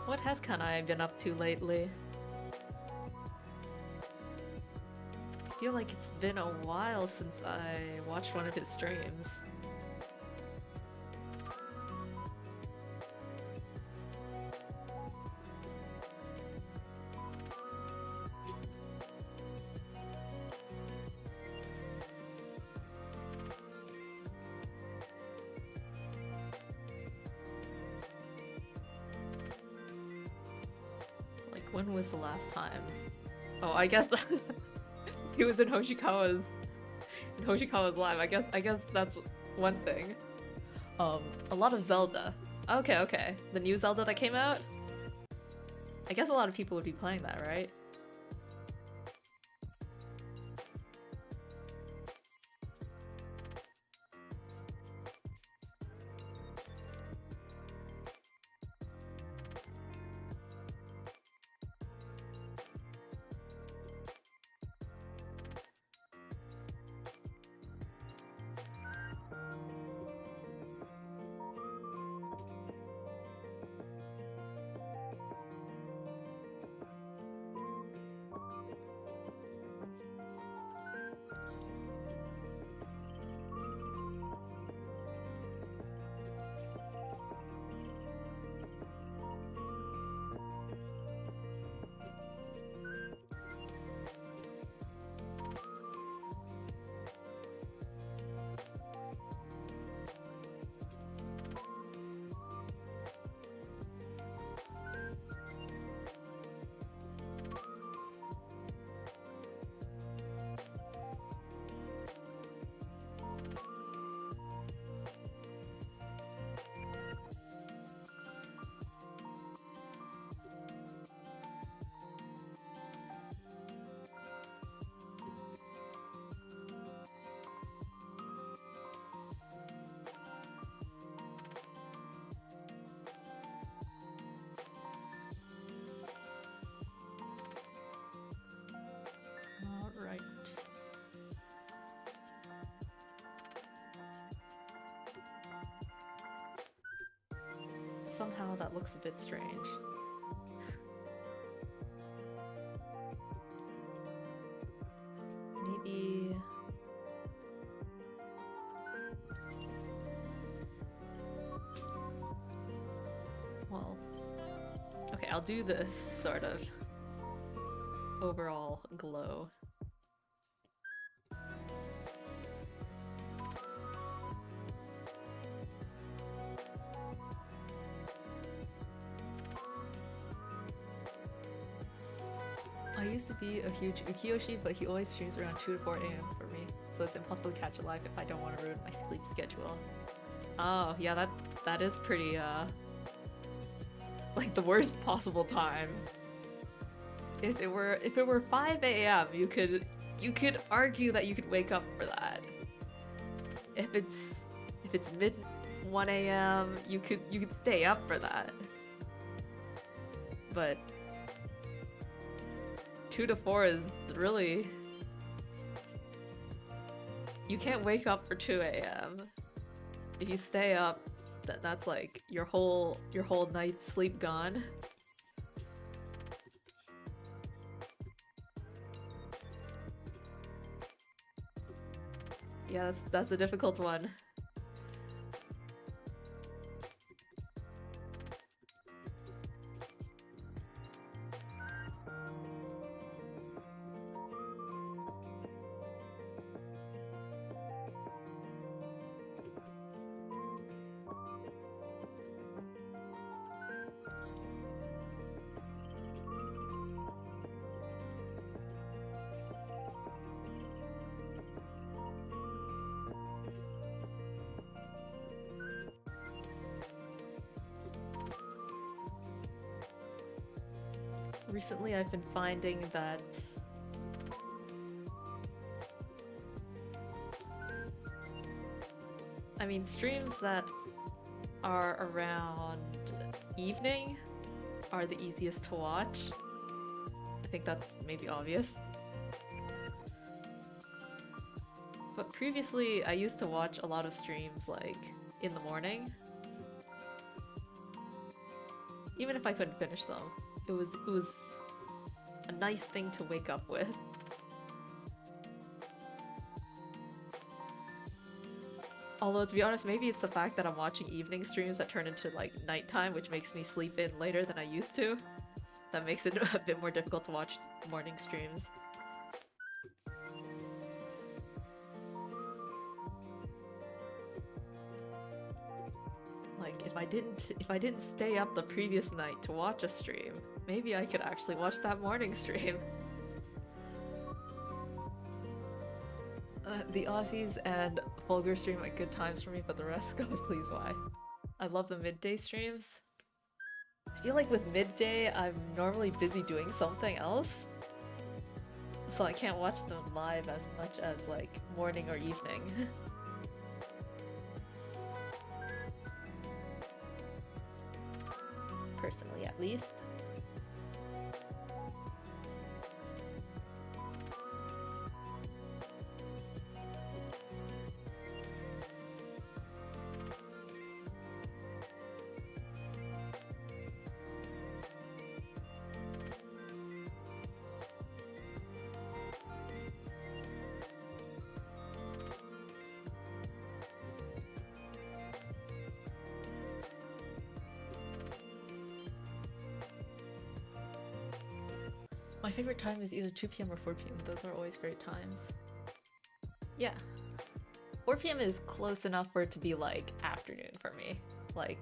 What has Kanai been up to lately? I feel like it's been a while since I watched one of his streams. When was the last time? Oh, I guess he was in Hoshikawa's live. I guess that's one thing. A lot of Zelda. Okay. The new Zelda that came out? I guess a lot of people would be playing that, right? Alright. Somehow that looks a bit strange. Maybe I'll do this sort of overall glow. I used to be a huge Ukiyoshi, but he always streams around 2 to 4 a.m. for me, so it's impossible to catch it live if I don't want to ruin my sleep schedule. Oh, yeah, that is pretty, like the worst possible time. If it were 5 a.m., you could argue that you could wake up for that. If it's mid 1 a.m., you could stay up for that. But 2 to 4 is really... You can't wake up for 2 a.m. If you stay up, that's like your whole night's sleep gone. Yeah, that's a difficult one. Recently I've been finding that I mean, streams that are around evening are the easiest to watch. I think that's maybe obvious. But previously I used to watch a lot of streams like in the morning. Even if I couldn't finish them. It was a nice thing to wake up with. Although, to be honest, maybe it's the fact that I'm watching evening streams that turn into like nighttime, which makes me sleep in later than I used to. That makes it a bit more difficult to watch morning streams. Like, if I didn't stay up the previous night to watch a stream, maybe I could actually watch that morning stream. The Aussies and Vulgar stream at good times for me, but the rest, God please why. I love the midday streams. I feel like with midday, I'm normally busy doing something else, so I can't watch them live as much as like morning or evening. Personally, at least. My favorite time is either 2 p.m. or 4 p.m. Those are always great times. Yeah. 4 p.m. is close enough for it to be like afternoon for me. Like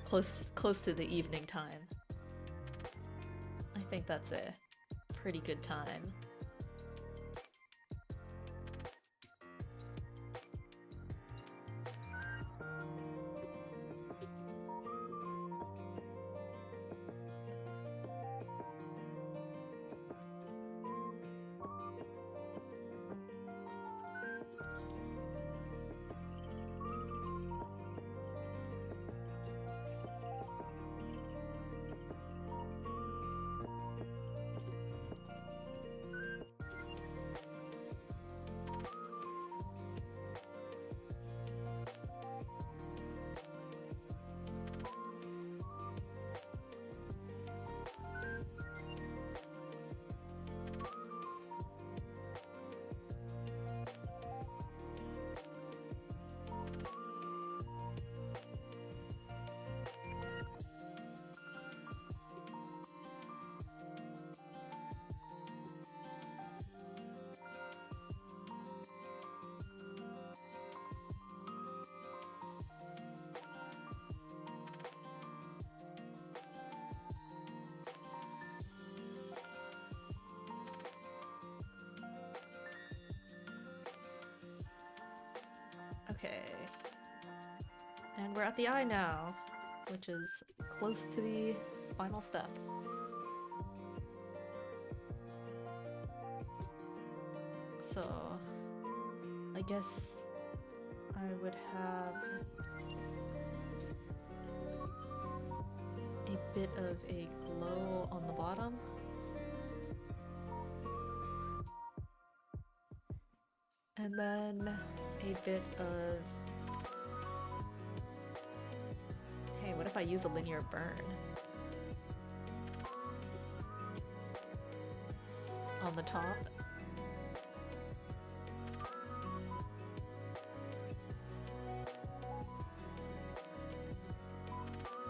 close to the evening time. I think that's a pretty good time. we're at the eye now, which is close to the final step. So, I guess I would have a bit of a glow on the bottom. And then a bit of... Hey, what if I use a linear burn? On the top.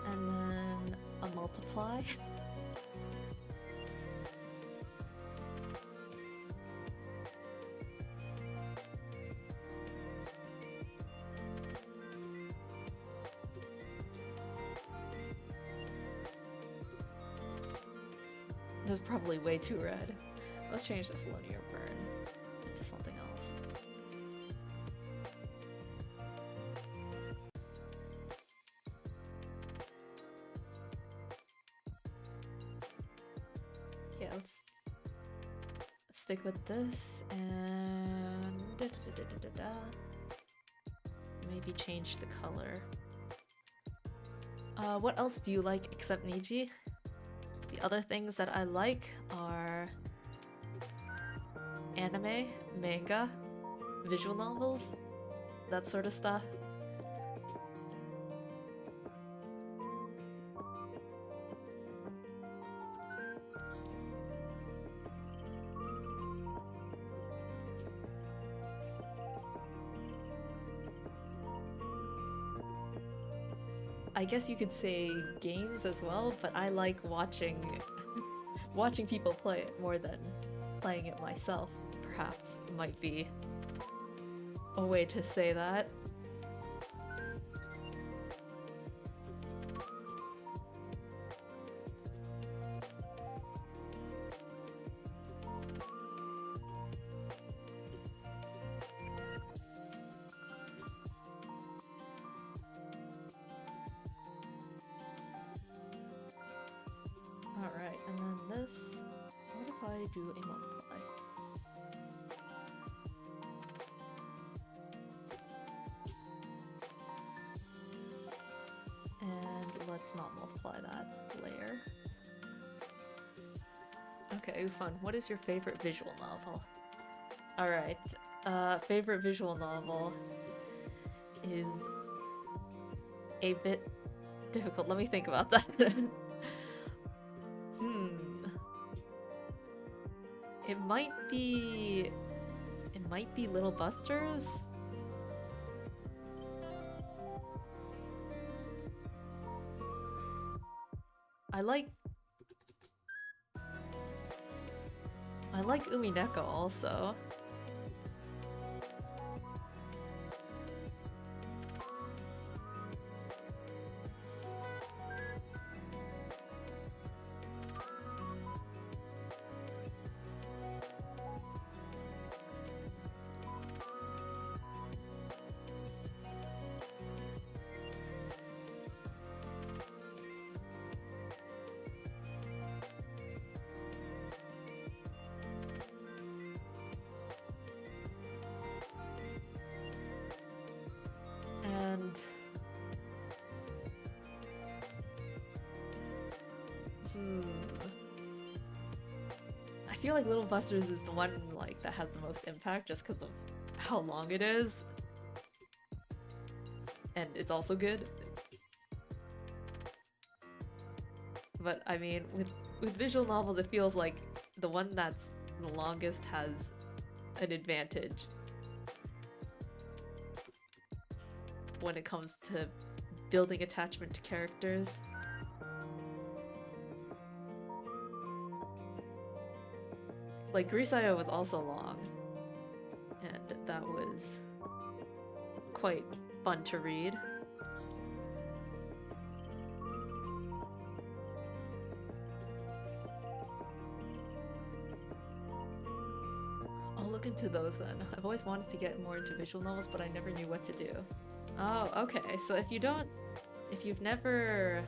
And then a multiply. This is probably way too red. Let's change this linear burn into something else. Yeah, let's stick with this and maybe change the color. What else do you like except Niji? The other things that I like are anime, manga, visual novels, that sort of stuff. I guess you could say games as well, but I like watching people play it more than playing it myself, perhaps might be a way to say that. Alright, and then this, what if I do a multiply? And let's not multiply that layer. Okay, fun. What is your favorite visual novel? Alright, favorite visual novel is a bit difficult. Let me think about that. It might be Little Busters? I like Umineko also. And I feel like Little Busters is the one like that has the most impact just because of how long it is. And it's also good. But I mean, with visual novels, it feels like the one that's the longest has an advantage when it comes to building attachment to characters. Like, Grisayo was also long, and that was quite fun to read. I'll look into those then. I've always wanted to get more into visual novels, but I never knew what to do. Oh, okay. So if you've never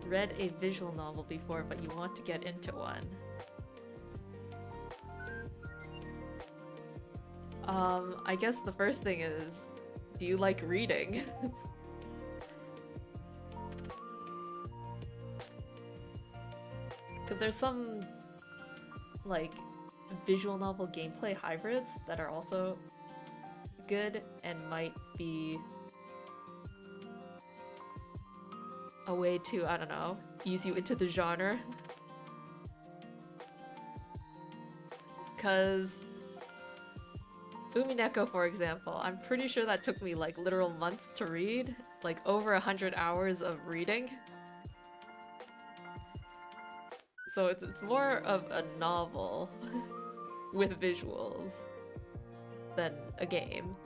read a visual novel before, but you want to get into one, I guess the first thing is, do you like reading? Because there's some, like, visual novel gameplay hybrids that are also good and might be a way to, I don't know, ease you into the genre. Because Umineko, for example, I'm pretty sure that took me like literal months to read, like over 100 hours of reading. So it's more of a novel with visuals than a game.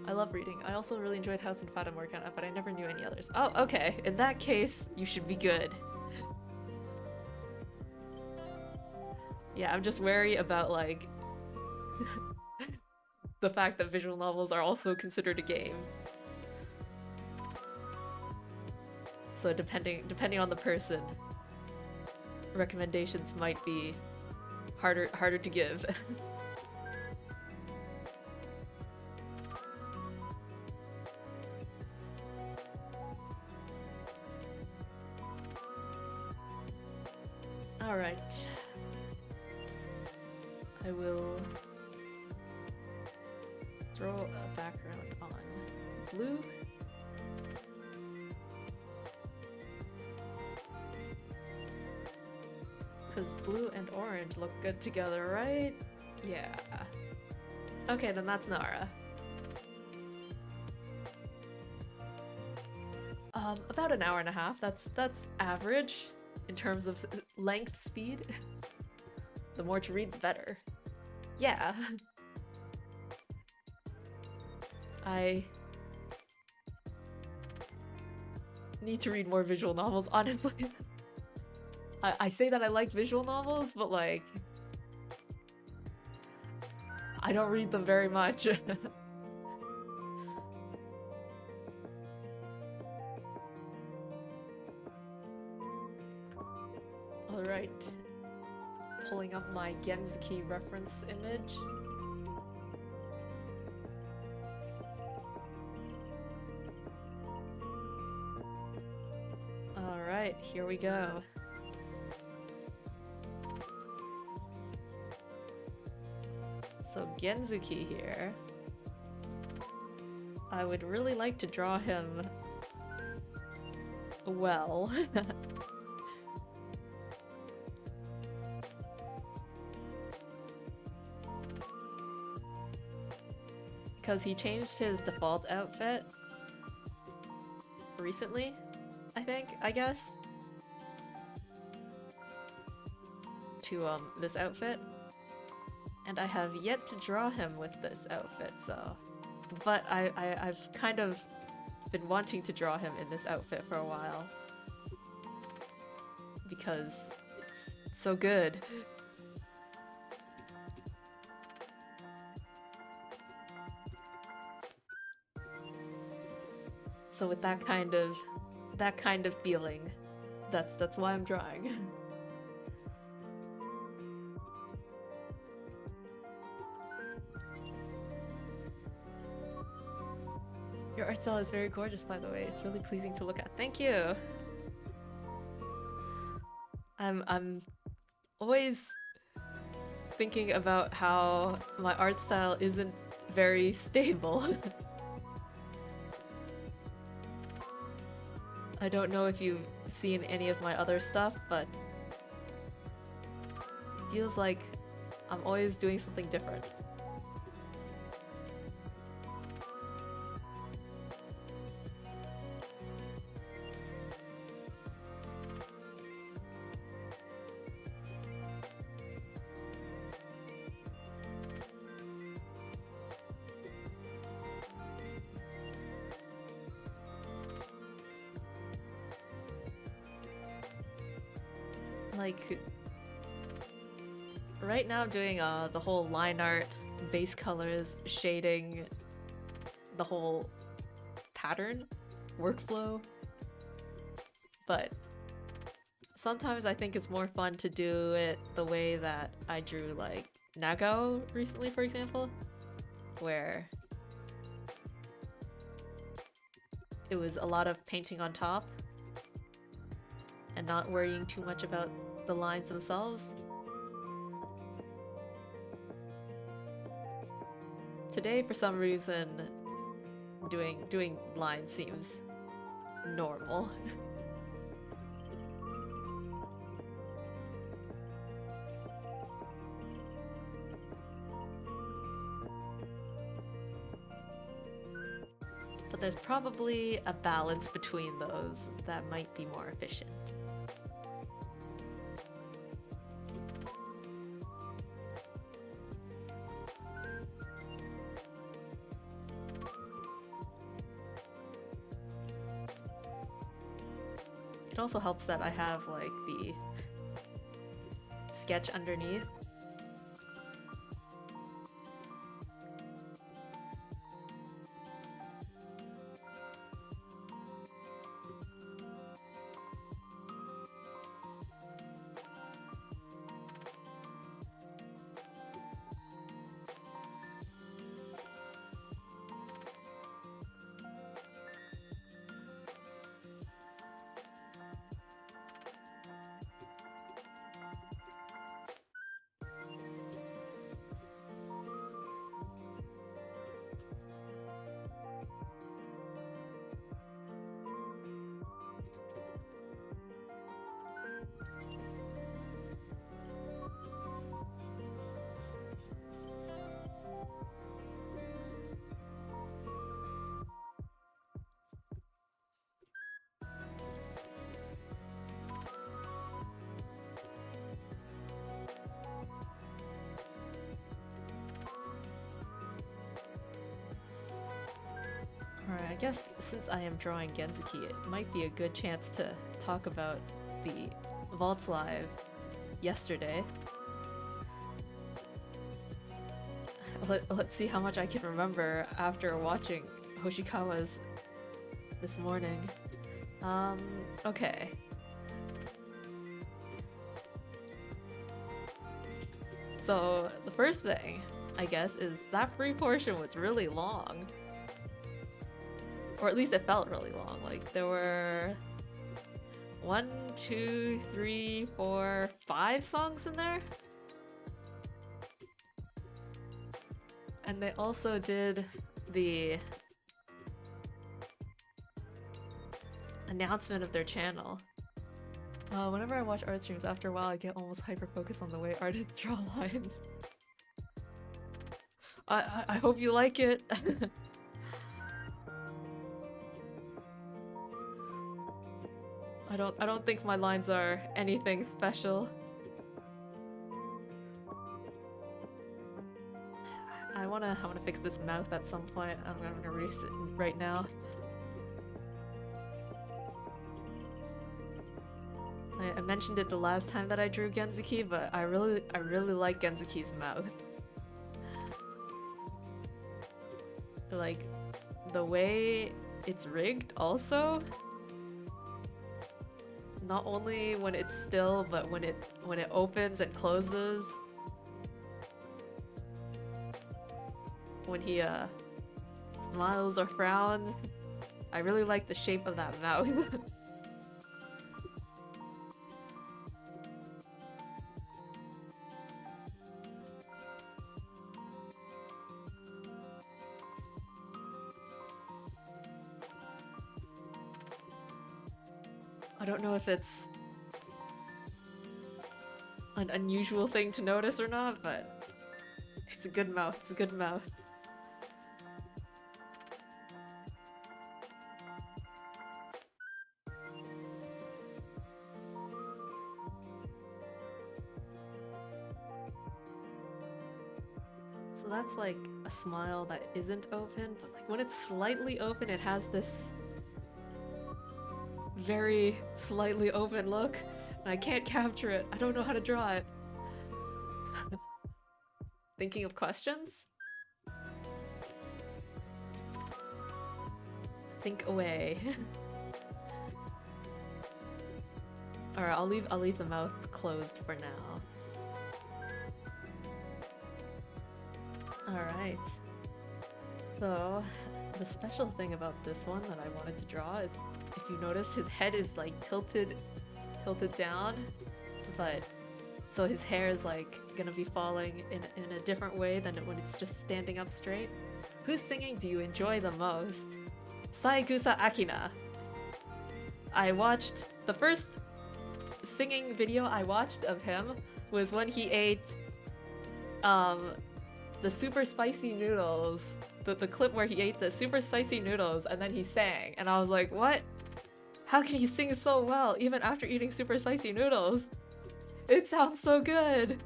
I love reading. I also really enjoyed House and Fata Morgana, but I never knew any others. Oh, okay. In that case, you should be good. Yeah, I'm just wary about, like, the fact that visual novels are also considered a game. So depending on the person, recommendations might be harder to give. All right. I will throw a background on blue. Because blue and orange look good together, right? Yeah. Okay, then that's Nara. About an hour and a half. That's average in terms of length speed. The more to read, the better. Yeah. I need to read more visual novels, honestly. I say that I like visual novels, but like, I don't read them very much. Alright. Pulling up my Genzuki reference image. Alright, here we go. So Genzuki here. I would really like to draw him well. Because he changed his default outfit recently, I guess, to this outfit. And I have yet to draw him with this outfit, so... But I've kind of been wanting to draw him in this outfit for a while. Because it's so good. So with that kind of feeling, that's why I'm drawing. Your art style is very gorgeous, by the way. It's really pleasing to look at. Thank you. I'm always thinking about how my art style isn't very stable. I don't know if you've seen any of my other stuff, but it feels like I'm always doing something different. Like, right now I'm doing the whole line art, base colors, shading, the whole pattern, workflow. But sometimes I think it's more fun to do it the way that I drew like Nagao recently, for example, where it was a lot of painting on top and not worrying too much about the lines themselves. Today, for some reason, doing lines seems normal. But there's probably a balance between those that might be more efficient. It also helps that I have like the sketch underneath. Alright, I guess since I am drawing Genzuki, it might be a good chance to talk about the Vaults Live yesterday. Let's see how much I can remember after watching Hoshikawa's this morning. Okay. So, the first thing, I guess, is that free portion was really long. Or at least it felt really long. Like, there were 1, 2, 3, 4, 5 songs in there? And they also did the announcement of their channel. Whenever I watch art streams, after a while I get almost hyper-focused on the way artists draw lines. I hope you like it! I don't think my lines are anything special. I wanna fix this mouth at some point. I'm gonna erase it right now. I mentioned it the last time that I drew Genzuki, but I really like Genzuki's mouth. Like, the way it's rigged also. Not only when it's still, but when it opens and closes. When he smiles or frowns. I really like the shape of that mouth. I don't know if it's an unusual thing to notice or not, but it's a good mouth. It's a good mouth. So that's like a smile that isn't open, but like when it's slightly open, it has this very slightly open look, and I can't capture it. I don't know how to draw it. Thinking of questions? Think away. Alright, I'll leave the mouth closed for now. Alright. So, the special thing about this one that I wanted to draw is, if you notice, his head is like tilted down, but so his hair is like gonna be falling in a different way than when it's just standing up straight. Whose singing do you enjoy the most? Saekusa Akina. I watched the first singing video I watched of him was when he ate the super spicy noodles, the clip where he ate the super spicy noodles and then he sang, and I was like, what? How can he sing so well even after eating super spicy noodles? It sounds so good!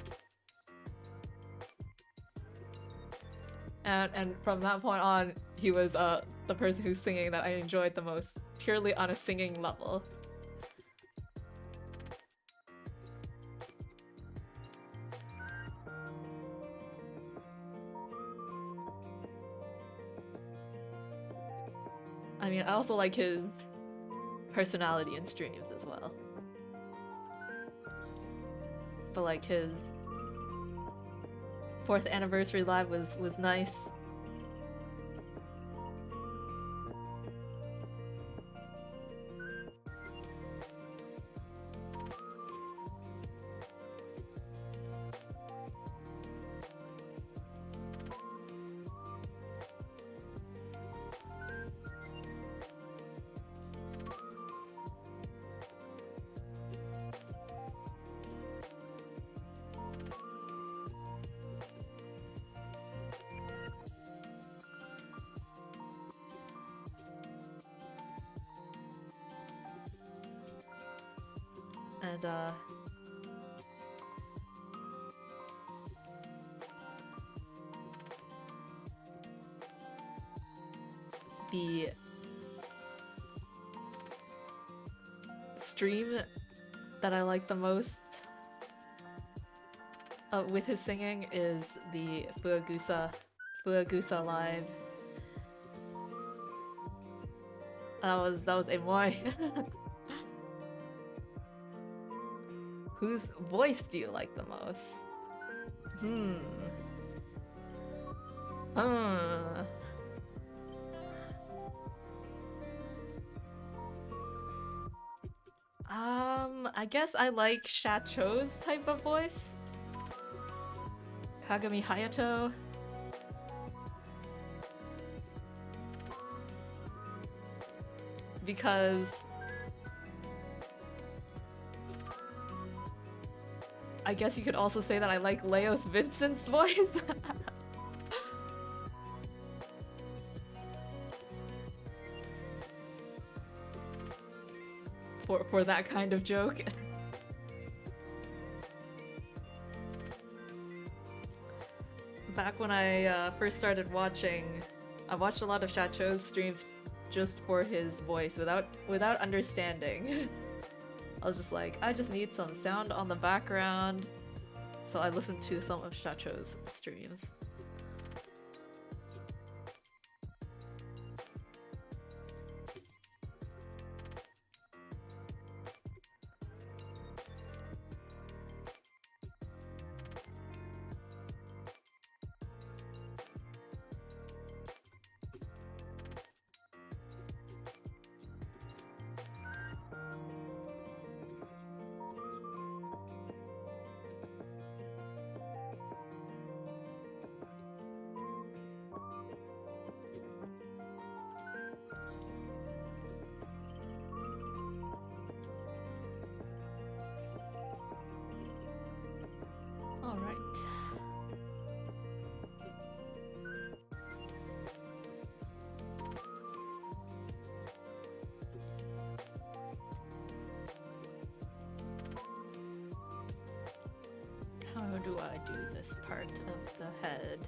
And from that point on, he was the person who's singing that I enjoyed the most, purely on a singing level. I mean, I also like his personality in streams as well. But like his 4th anniversary live was nice. And the stream that I like the most with his singing is the Fuagusa live. That was Emoy. Whose voice do you like the most? I guess I like Shacho's type of voice. Kagami Hayato. Because I guess you could also say that I like Leos Vincent's voice. for that kind of joke. Back when I first started watching, I watched a lot of Shacho's streams just for his voice, without understanding. I was just like, I just need some sound on the background. So I listened to some of Shacho's streams. How do I do this part of the head?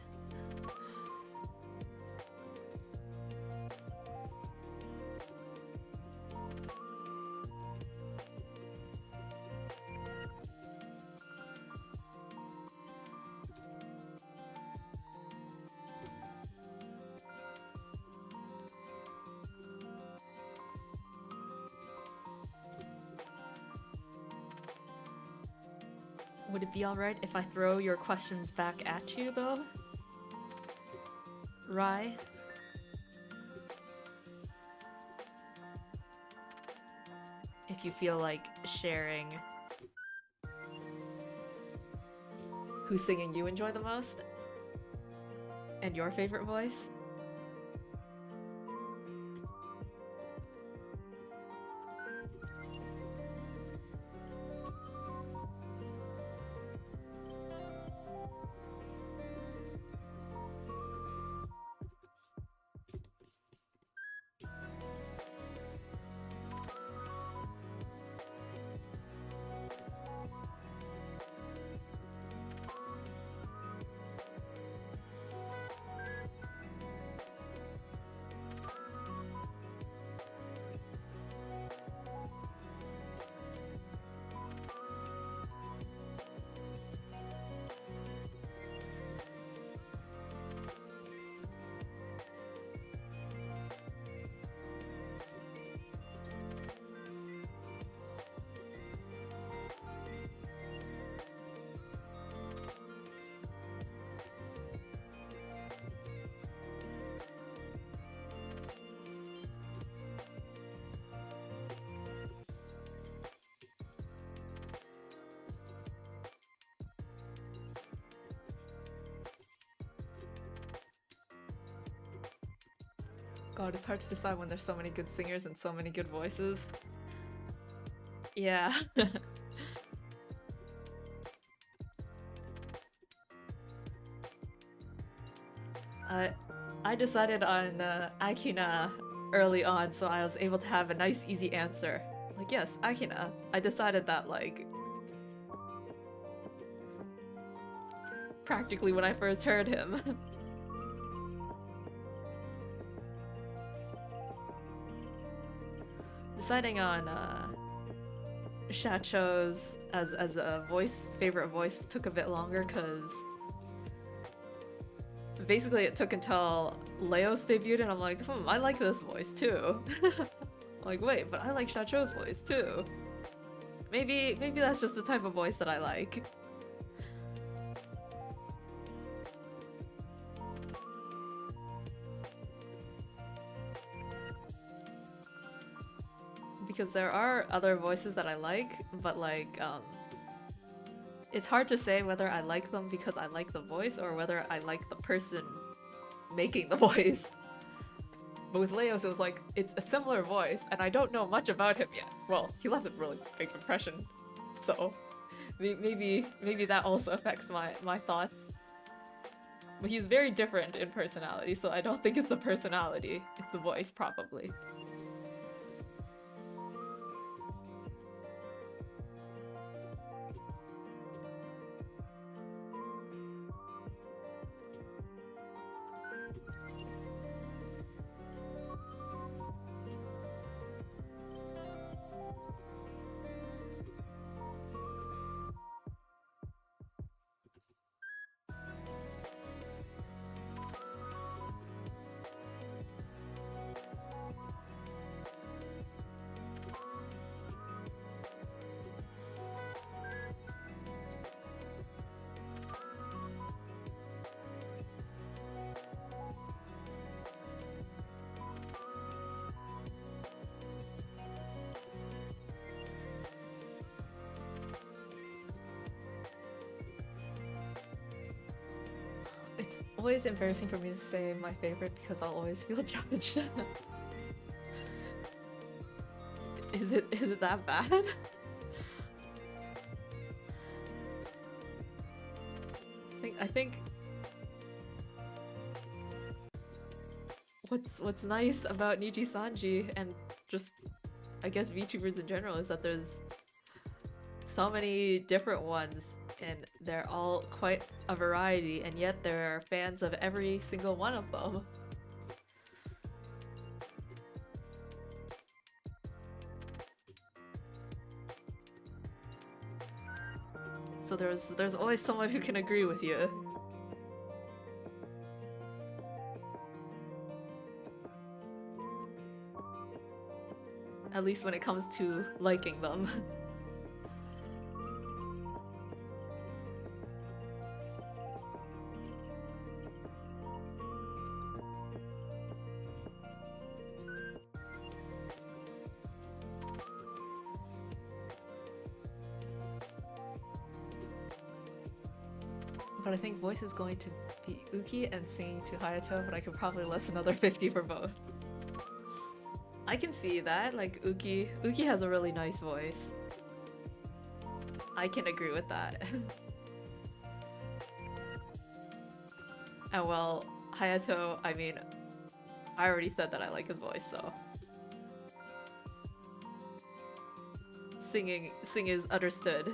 Would it be alright if I throw your questions back at you, though? Rai? If you feel like sharing whose singing you enjoy the most? And your favorite voice? God, it's hard to decide when there's so many good singers and so many good voices. Yeah. I decided on Akina early on, so I was able to have a nice, easy answer. Like, yes, Akina. I decided that, like, practically when I first heard him. Deciding on Shacho's as a favorite voice took a bit longer because basically it took until Leos debuted and I'm like, I like this voice too. I'm like, wait, but I like Shacho's voice too. Maybe that's just the type of voice that I like. Because there are other voices that I like, but like, it's hard to say whether I like them because I like the voice or whether I like the person making the voice. But with Leos, it was like, it's a similar voice, and I don't know much about him yet. Well, he left a really big impression, so maybe that also affects my thoughts. But he's very different in personality, so I don't think it's the personality, it's the voice, probably. It's always embarrassing for me to say my favorite because I'll always feel judged. Is it that bad? I think what's nice about Nijisanji and just I guess VTubers in general is that there's so many different ones and they're all quite a variety, and yet there are fans of every single one of them. So there's always someone who can agree with you. At least when it comes to liking them. But I think voice is going to be Uki and singing to Hayato, but I could probably list another 50 for both. I can see that, like Uki has a really nice voice. I can agree with that. And well, Hayato, I mean, I already said that I like his voice, so. Sing is understood.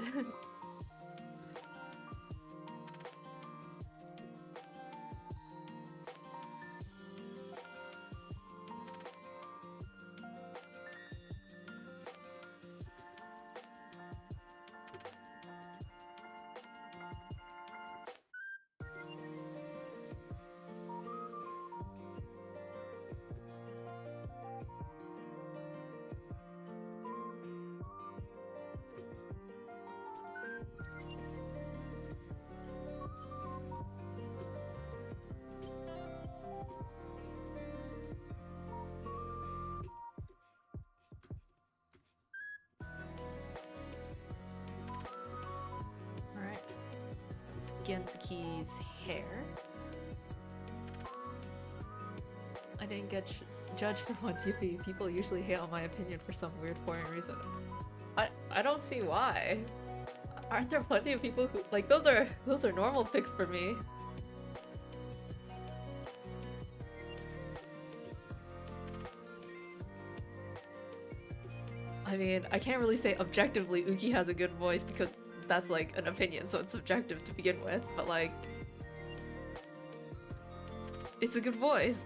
Alright. It's Genzuki's hair. I didn't get judged for once, Yuffie. People usually hate on my opinion for some weird foreign reason. I don't see why. Aren't there plenty of people who like those are normal picks for me. I mean, I can't really say objectively Uki has a good voice because that's like an opinion, so it's subjective to begin with, but like it's a good voice.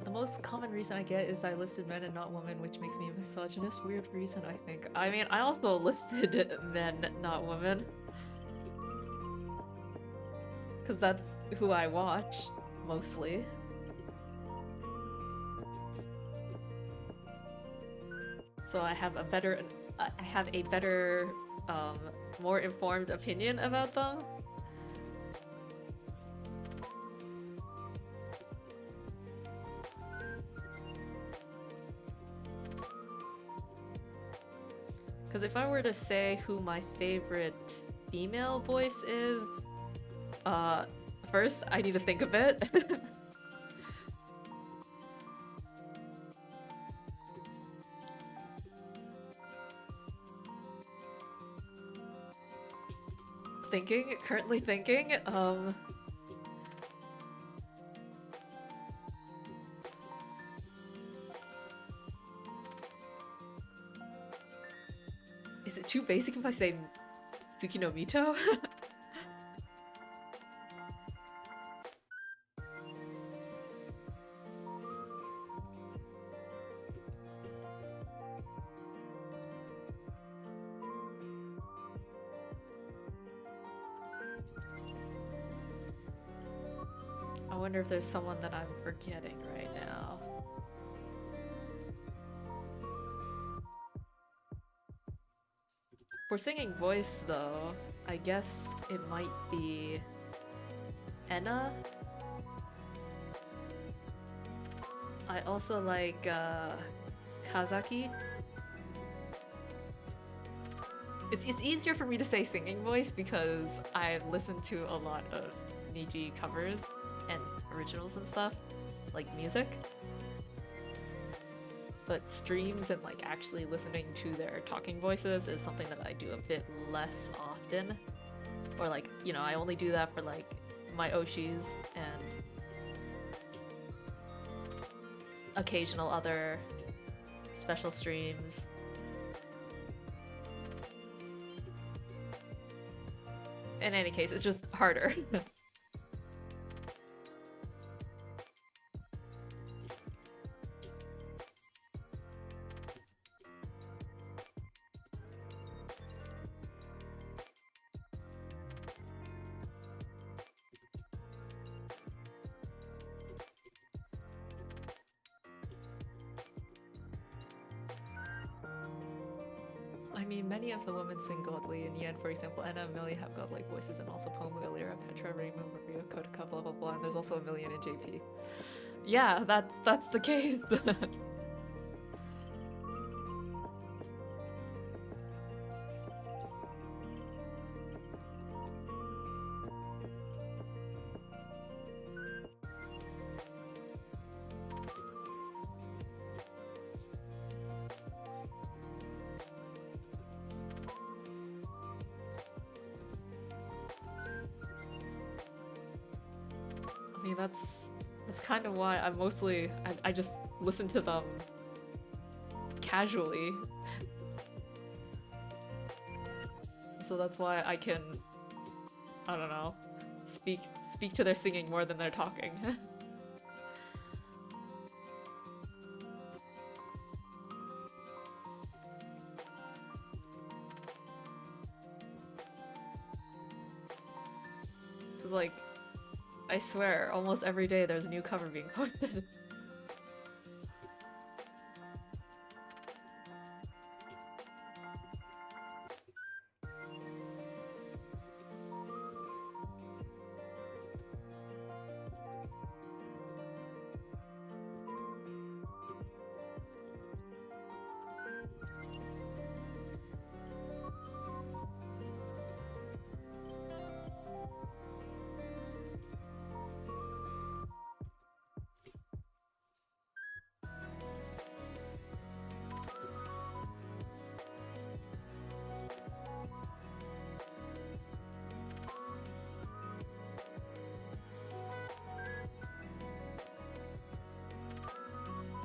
The most common reason I get is I listed men and not women, which makes me a misogynist. Weird reason, I think. I mean, I also listed men, not women. Because that's who I watch, mostly. So I have a better, more informed opinion about them. Because if I were to say who my favorite female voice is, first I need to think a bit. Currently thinking, is it too basic if I say Tsuki no Mito? I wonder if there's someone that I'm forgetting right now. For singing voice though, I guess it might be Enna. I also like Kazaki. It's easier for me to say singing voice because I've listened to a lot of Niji covers and originals and stuff, like music. But streams and like actually listening to their talking voices is something that I do a bit less often. Or like, you know, I only do that for like my Oshis and occasional other special streams. In any case, it's just harder. I mean, many of the women sing godly in Yen, for example. Anna and Millie have godlike voices, and also Pomu, Lyra, Petra, Reimu, Maria, Kotka, blah blah blah. And there's also a million in JP. Yeah, that's the case. I mean, that's kind of why I just listen to them casually. So that's why I can, I don't know, speak to their singing more than their talking. Like, I swear, almost every day there's a new cover being posted.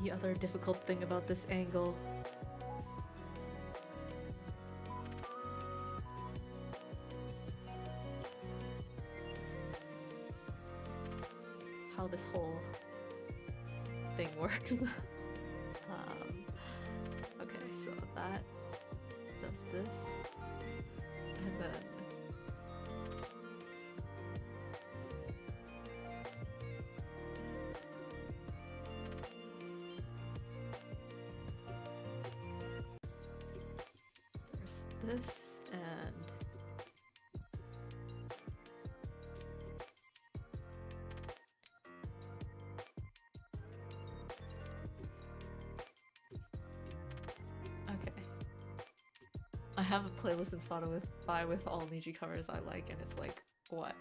The other difficult thing about this angle. How this whole thing works. Okay, so that does this, and then this, and okay. I have a playlist in Spotify with all Niji covers I like, and it's like, what,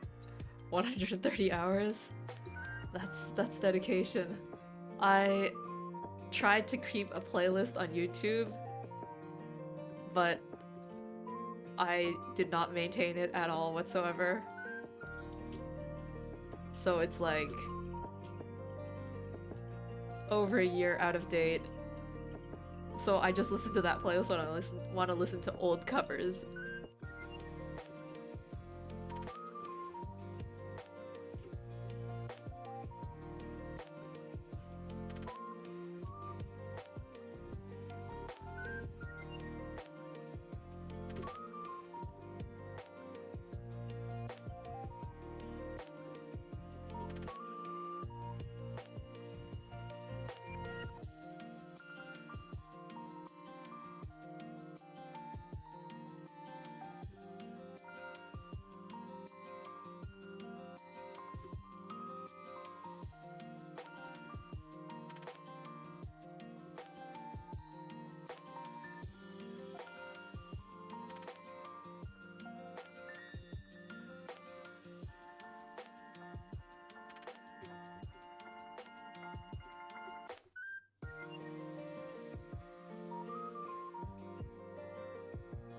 130 hours? That's dedication. I tried to keep a playlist on YouTube, but I did not maintain it at all whatsoever. So it's like over a year out of date. So I just listen to that playlist when I want to listen to old covers.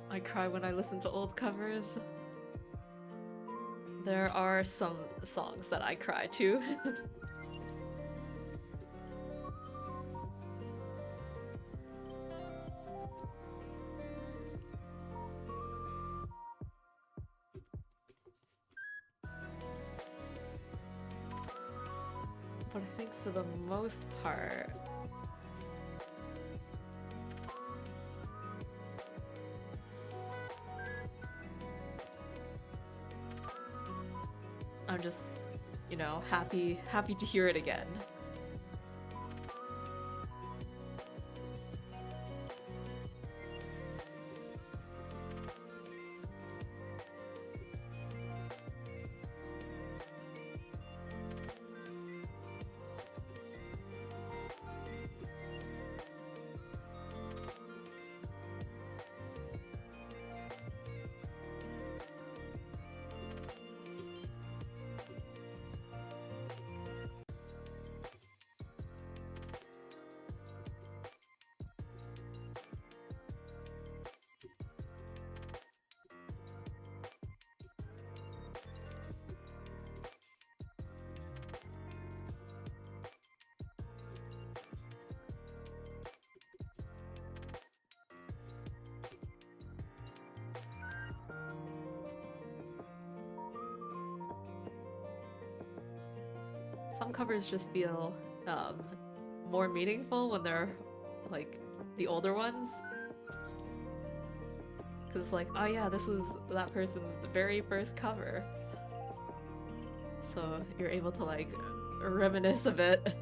I cry when I listen to old covers. There are some songs that I cry to. But I think for the most part, I'm just, you know, happy to hear it again. some covers just feel more meaningful when they're like the older ones. Because it's like, oh yeah, this was that person's very first cover. So you're able to like reminisce a bit.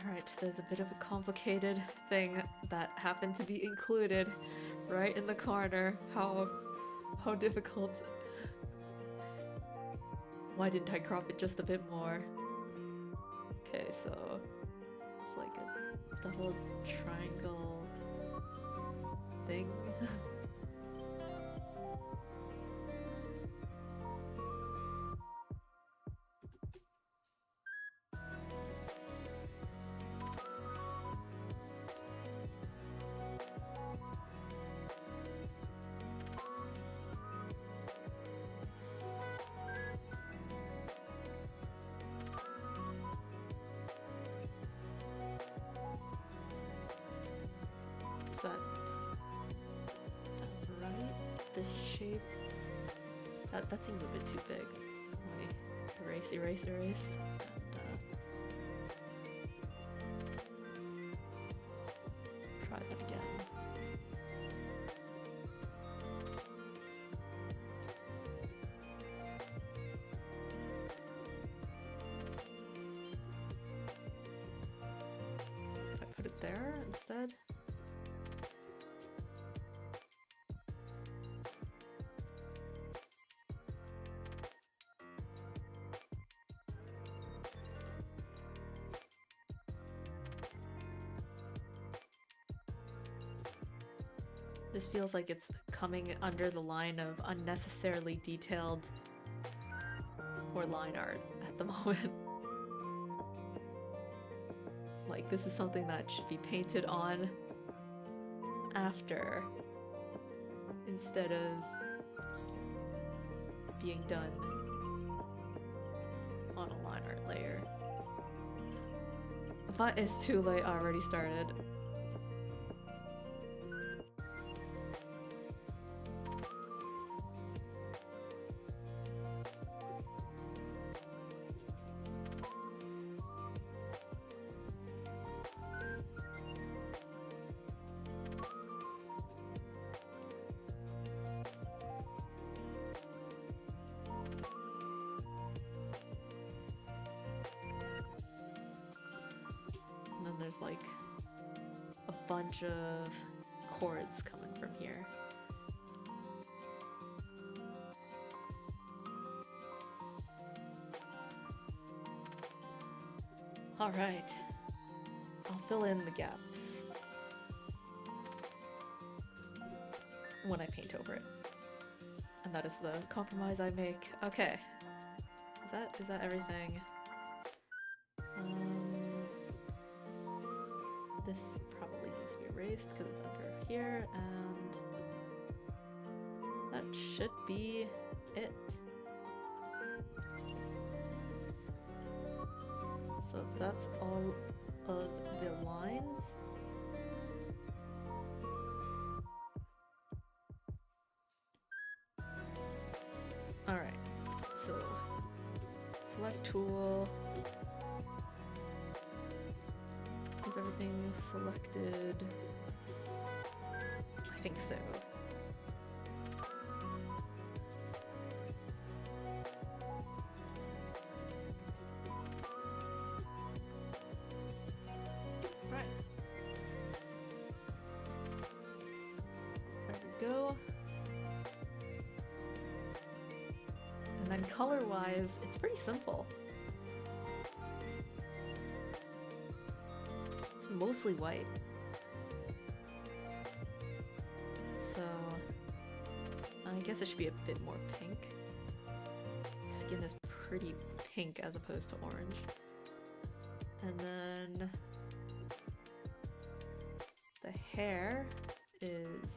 Alright, there's a bit of a complicated thing that happened to be included right in the corner. How difficult. Why didn't I crop it just a bit more? Okay, so it's like a double triangle thing. Is that right? This shape? That seems a bit too big. Let me erase. And, try that again. If I put it there instead? This feels like it's coming under the line of unnecessarily detailed or line art at the moment. Like, this is something that should be painted on after instead of being done on a line art layer. But it's too late, I already started. There's like a bunch of chords coming from here. Alright, I'll fill in the gaps when I paint over it. And that is the compromise I make. Okay. Is that everything? This probably needs to be erased because it's under here, and that should be it. So that's all of the lines. Alright, so select tool. Is everything selected? I think so. Right. There we go. And then color-wise, it's pretty simple. It's mostly white. So I guess it should be a bit more pink. Skin is pretty pink as opposed to orange. And then the hair is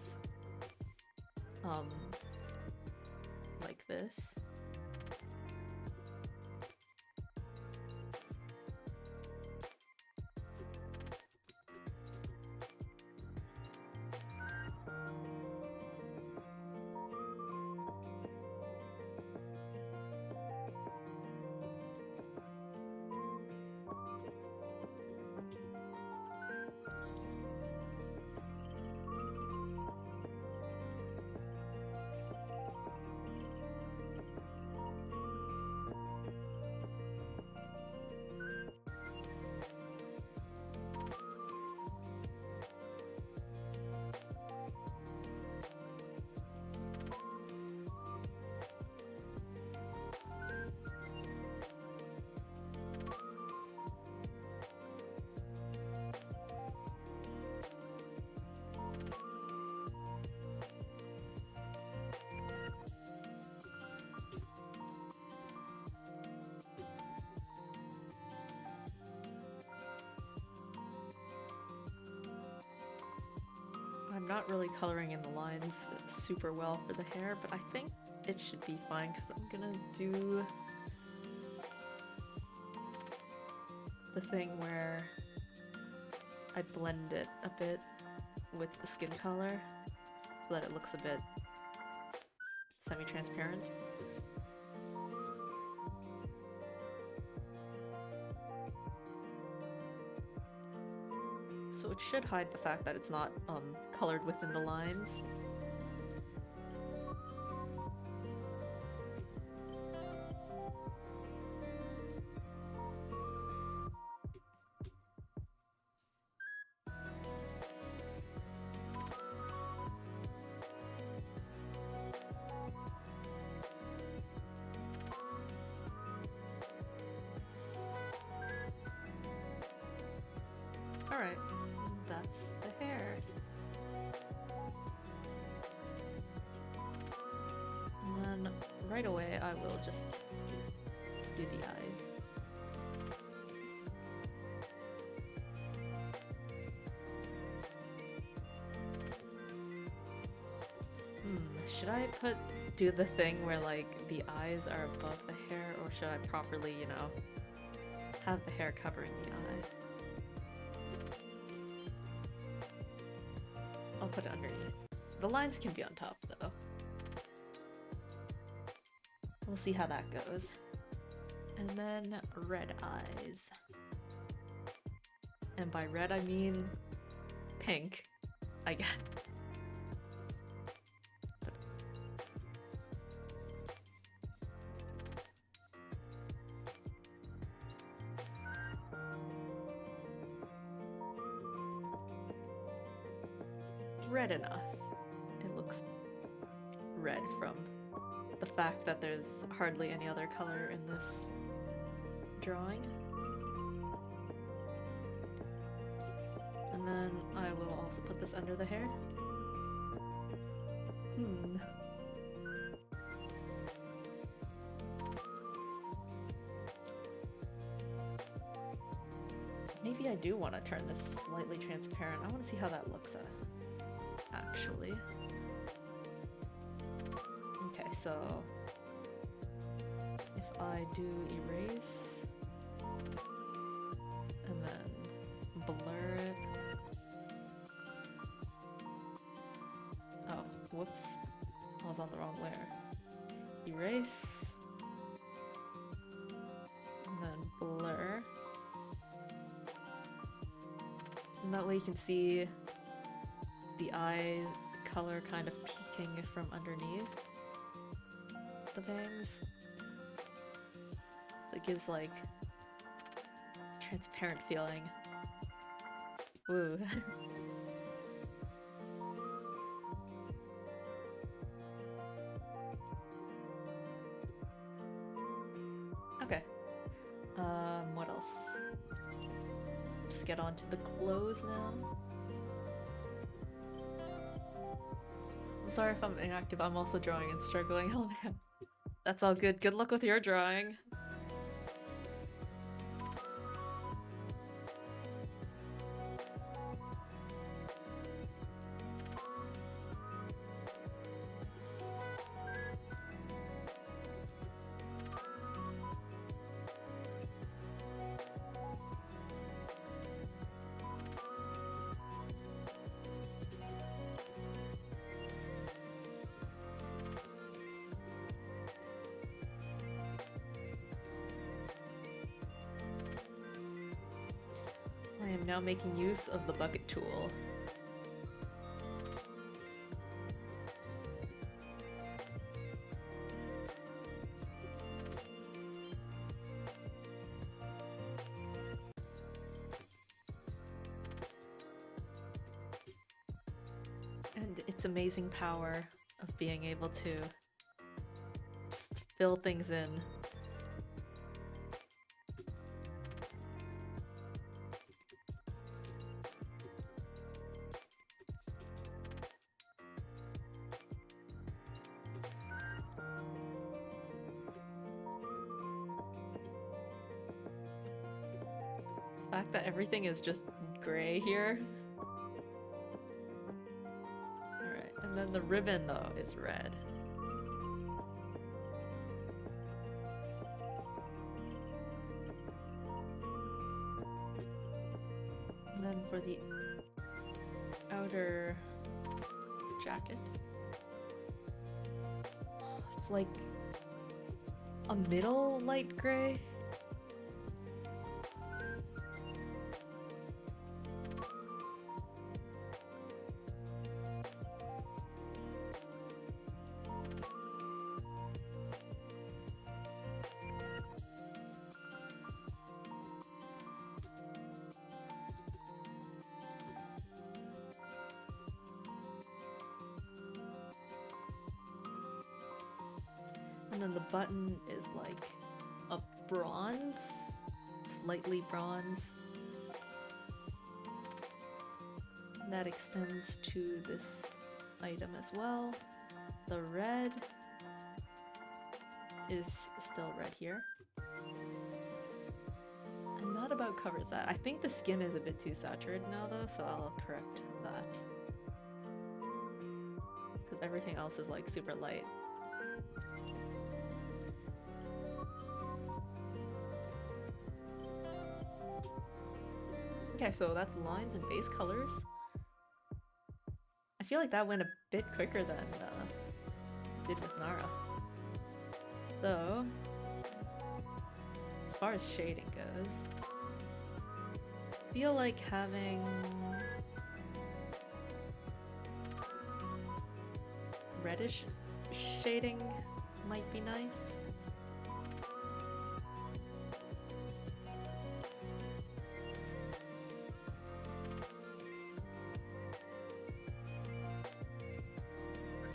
like this. I'm not really coloring in the lines super well for the hair, but I think it should be fine because I'm gonna do the thing where I blend it a bit with the skin color so that it looks a bit semi-transparent. So it should hide the fact that it's not colored within the lines. Alright, that's the hair. And then right away I will just do the eyes. Should I do the thing where like the eyes are above the hair, or should I properly, you know, have the hair covering the eye? I'll put it underneath. The lines can be on top though. We'll see how that goes. And then red eyes. And by red I mean pink, I guess. Red enough. It looks red from the fact that there's hardly any other color in this drawing. And then I will also put this under the hair. Maybe I do want to turn this slightly transparent. I want to see how that looks actually. Okay, so if I do erase and then blur it. Oh, whoops. I was on the wrong layer. Erase and then blur. And that way you can see the eye color kind of peeking from underneath the bangs. So it gives like transparent feeling. Woo. Okay. What else? Just get on to the clothes now. I'm sorry if I'm inactive, I'm also drawing and struggling. Oh man. That's all good. Good luck with your drawing. I am now making use of the bucket tool. And its amazing power of being able to just fill things in. The fact that everything is just gray here. Alright, and then the ribbon though is red. And then for the outer jacket, it's like a middle light gray. And then the button is like a bronze, slightly bronze. And that extends to this item as well. The red is still red here. I'm not about covers that. I think the skin is a bit too saturated now though, so I'll correct that. Because everything else is like super light. Okay, so that's lines and base colors. I feel like that went a bit quicker than it did with Nara. So, as far as shading goes, I feel like having reddish shading might be nice.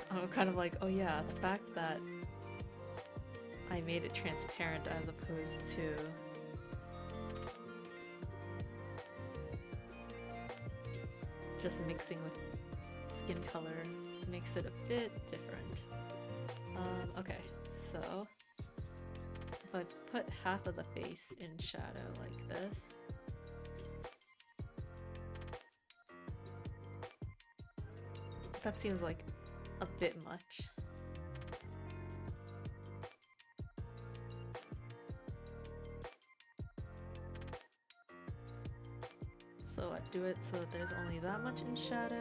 I'm kind of like, oh yeah, the fact that I made it transparent as opposed to just mixing with skin color makes it a bit different. Okay, so if I put half of the face in shadow like this, that seems like a bit much. So I do it so that there's only that much in shadow.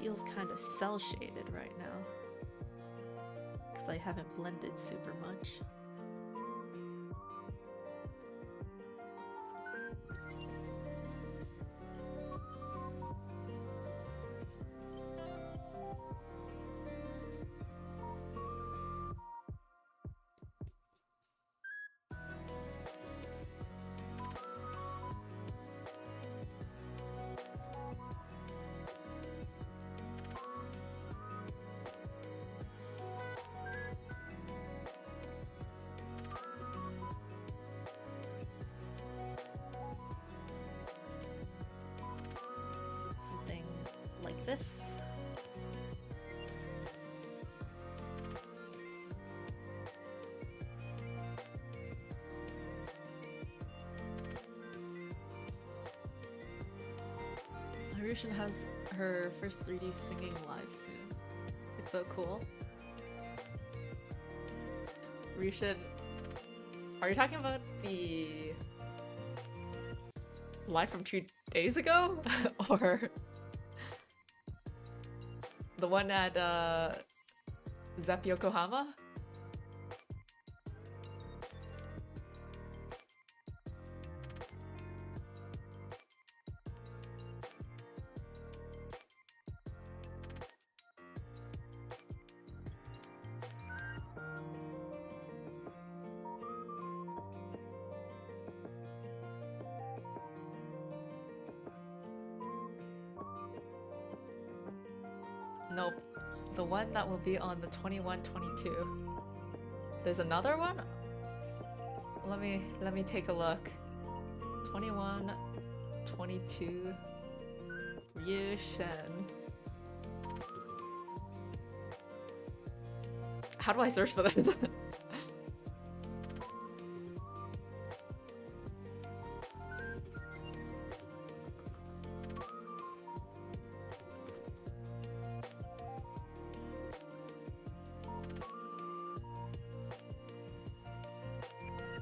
Feels kind of cell shaded right now. Because I haven't blended super much. This. Hirushin has her first 3D singing live soon. It's so cool. Rishin, are you talking about the live from 2 days ago? Or the one at Zep Yokohama? Nope. The one that will be on the 21-22. There's another one? Let me take a look. 21-22 Ryushin. How do I search for this?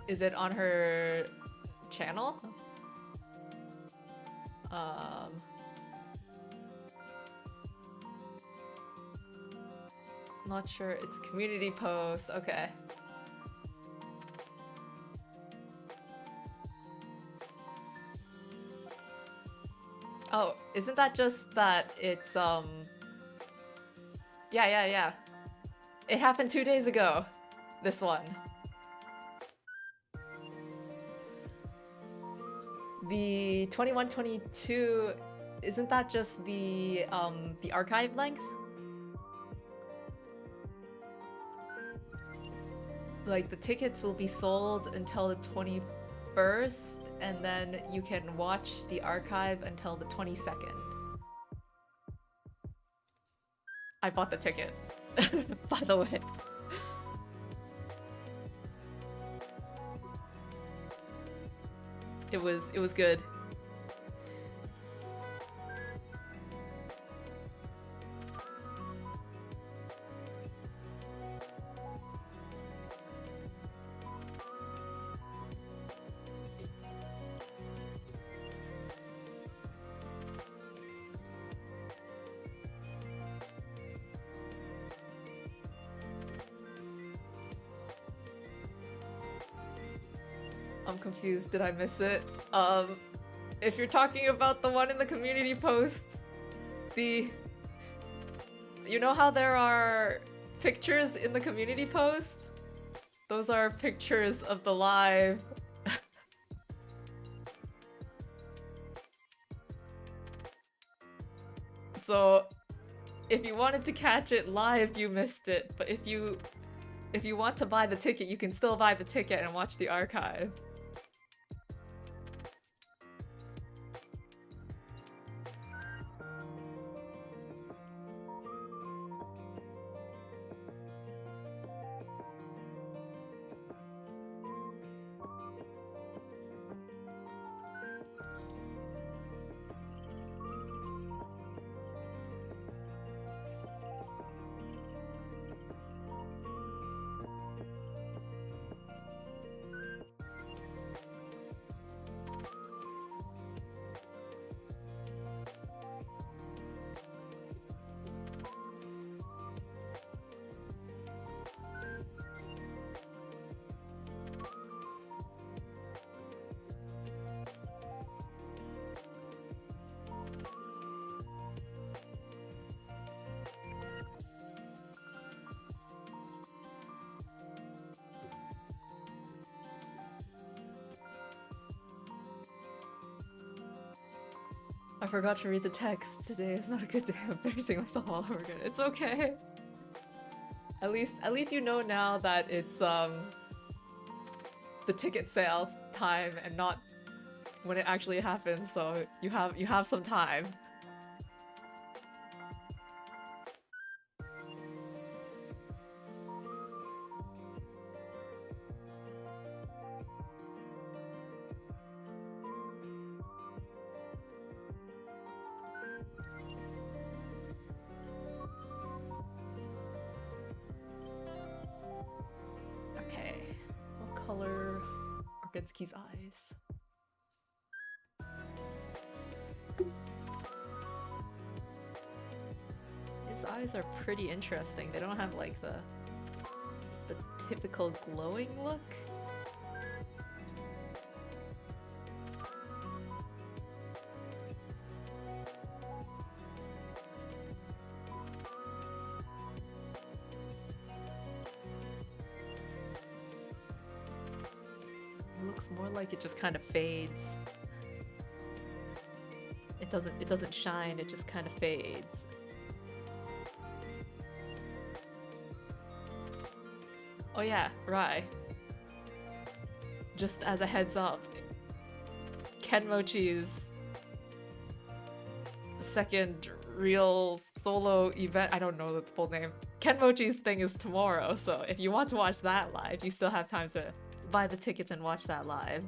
Is it on her channel? Not sure. It's community post. Okay. Oh, isn't that just that it's yeah. It happened 2 days ago. This one. The 21-22, isn't that just the archive length? Like, the tickets will be sold until the 21st, and then you can watch the archive until the 22nd. I bought the ticket, by the way. It was good. I'm confused. Did I miss it? If you're talking about the one in the community post, you know how there are pictures in the community post? Those are pictures of the live. So, if you wanted to catch it live, you missed it. But if you want to buy the ticket, you can still buy the ticket and watch the archive. I forgot to read the text. Today is not a good day. I'm embarrassing myself all over again. It's okay. At least you know now that it's the ticket sale time and not when it actually happens, so you have some time. Okay. What color are Genzuki's eyes? His eyes are pretty interesting. They don't have like the typical glowing look. It looks more like it just kind of fades. It doesn't shine, it just kind of fades. Oh yeah, Rai. Just as a heads up, Kenmochi's second real solo event, I don't know the full name. Kenmochi's thing is tomorrow, so if you want to watch that live, you still have time to buy the tickets and watch that live.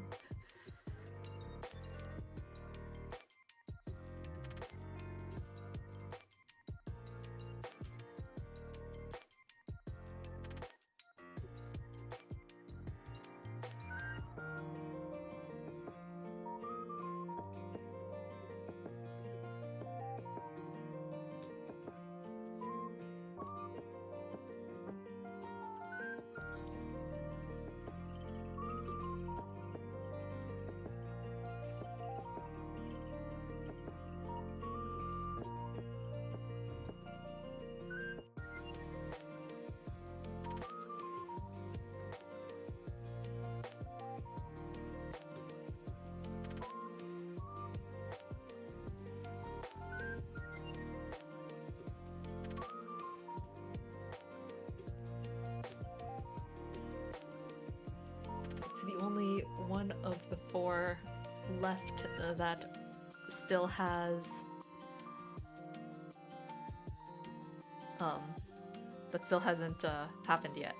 It's the only one of the four left that still has that still hasn't happened yet.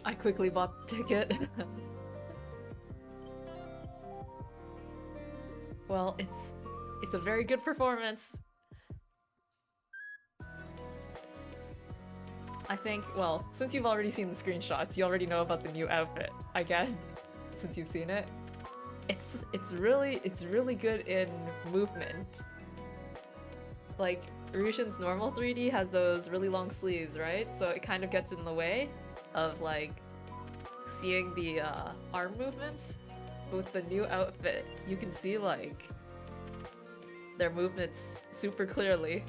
I quickly bought the ticket. Well, it's a very good performance. I think, well, since you've already seen the screenshots, you already know about the new outfit, I guess, since you've seen it. It's really good in movement. Like, Ryushin's normal 3D has those really long sleeves, right? So it kind of gets in the way of like seeing the arm movements. But with the new outfit, you can see like their movements super clearly.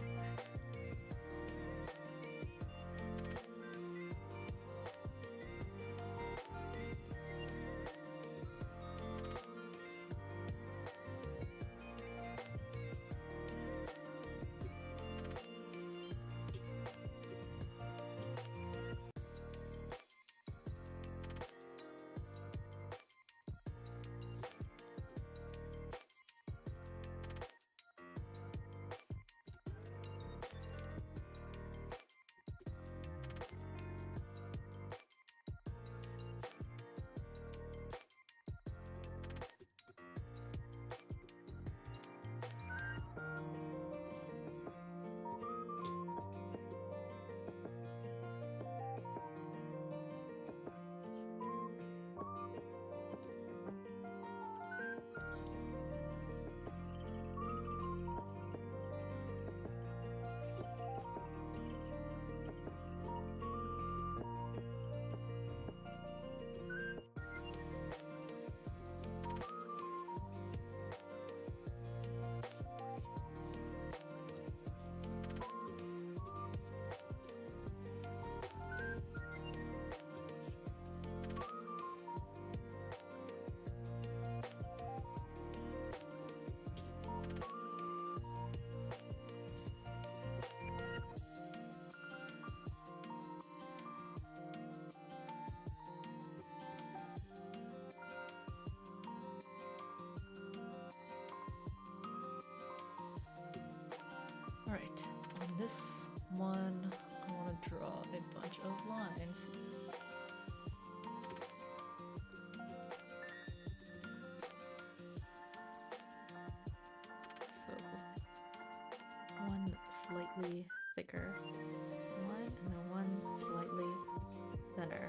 Alright, on this one, I want to draw a bunch of lines. So, one slightly thicker line, and then one slightly thinner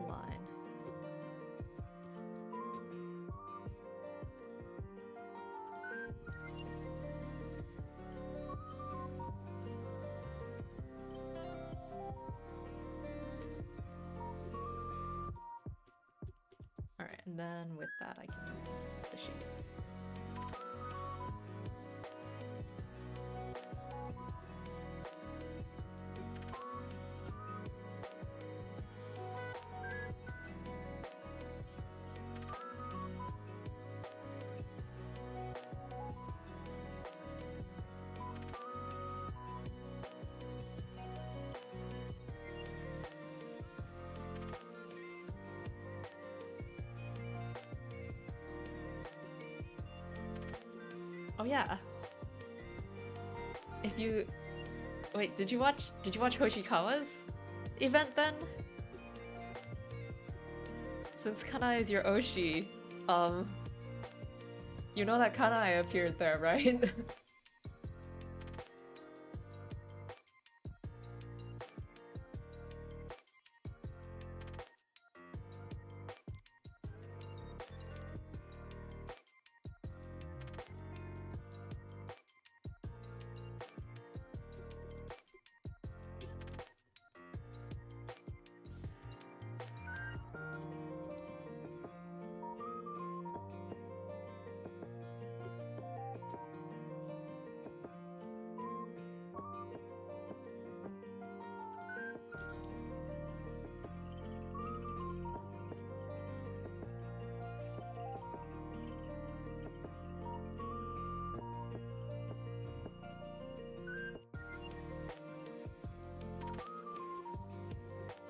line. Alright, and then with that I can do the shape. Oh yeah. If you wait, did you watch Hoshikawa's event then? Since Kanai is your Oshi, you know that Kanai appeared there, right?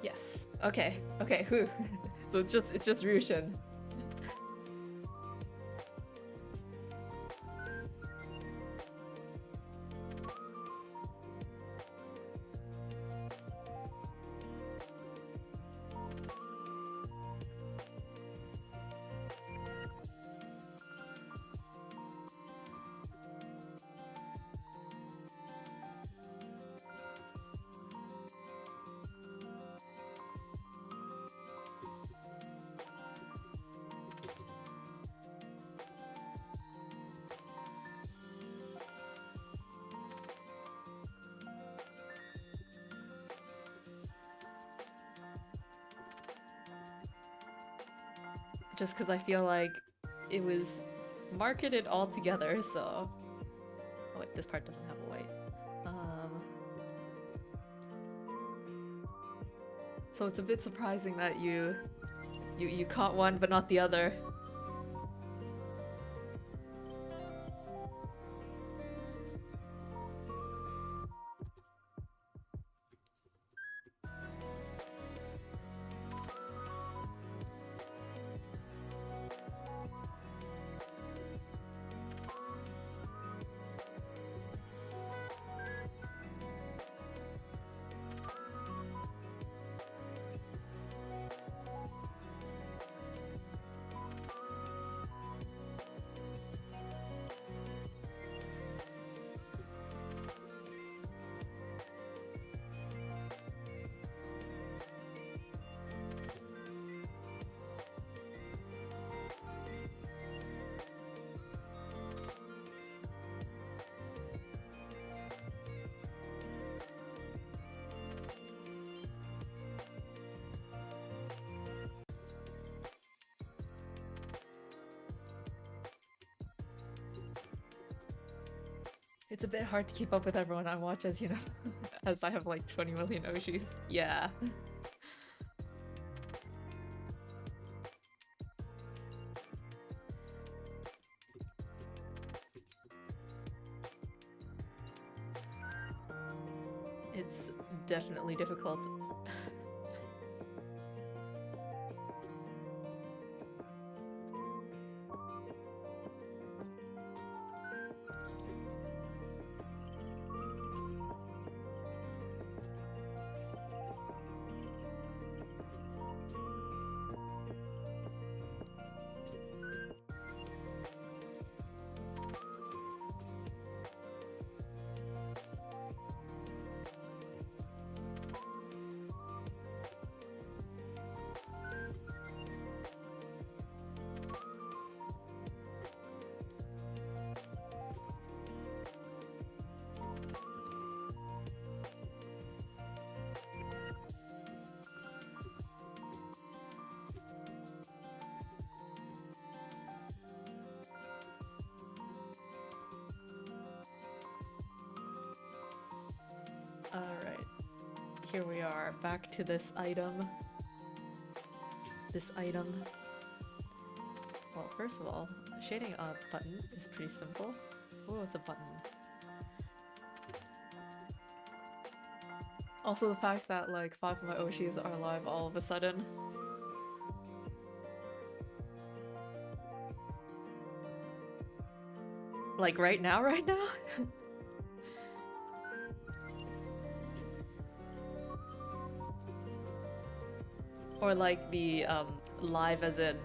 Yes. Okay. Okay. Whew. So it's just Ryushin. Just because I feel like it was marketed all together, so... Oh wait, this part doesn't have a white. So it's a bit surprising that you caught one but not the other. It's a bit hard to keep up with everyone I watch, as you know, as I have like 20 million Oshis. Yeah. It's definitely difficult. here we are, back to this item. This item. Well, first of all, shading a button is pretty simple. Oh, it's a button. Also the fact that like 5 of my Oshis are alive all of a sudden. Like right now? Or like the live as in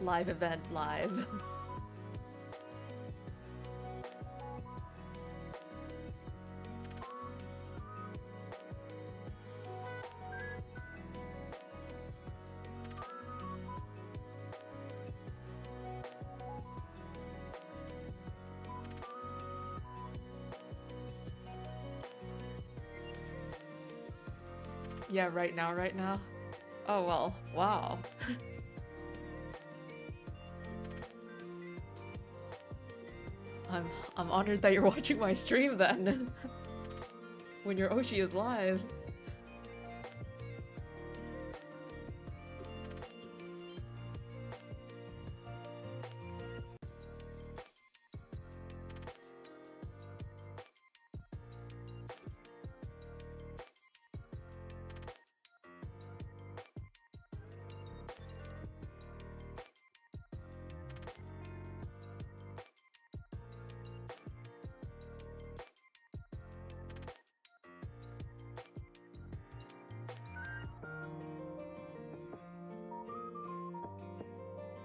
live event live. Yeah, right now. Oh well, wow. I'm honored that you're watching my stream then. When your Oshi is live.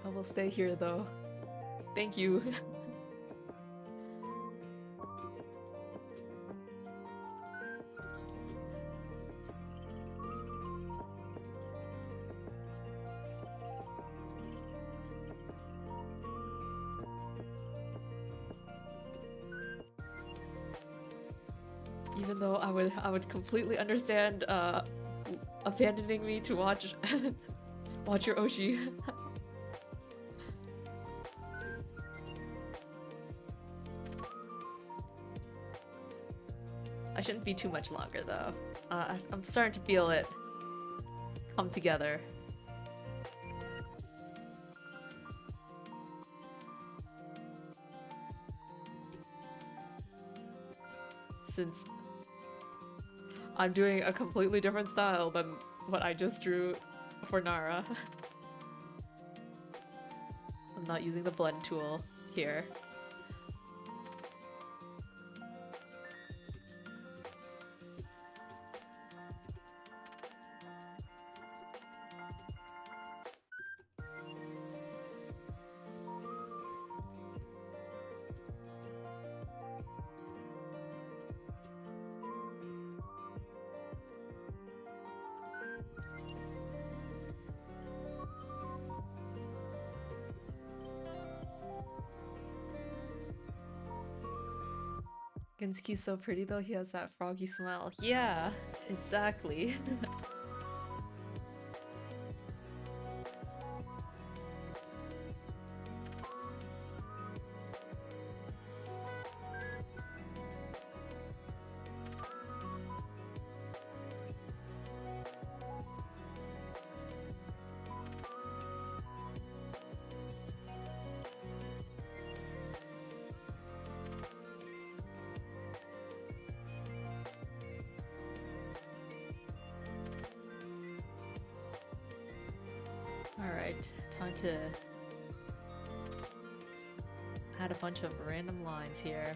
I will stay here though. Thank you. Even though I would completely understand abandoning me to watch watch your Oshi. I shouldn't be too much longer though. I'm starting to feel it come together. Since I'm doing a completely different style than what I just drew for Nara. I'm not using the blend tool here. Genzuki's so pretty though, he has that froggy smile. Yeah, exactly. Alright, time to add a bunch of random lines here.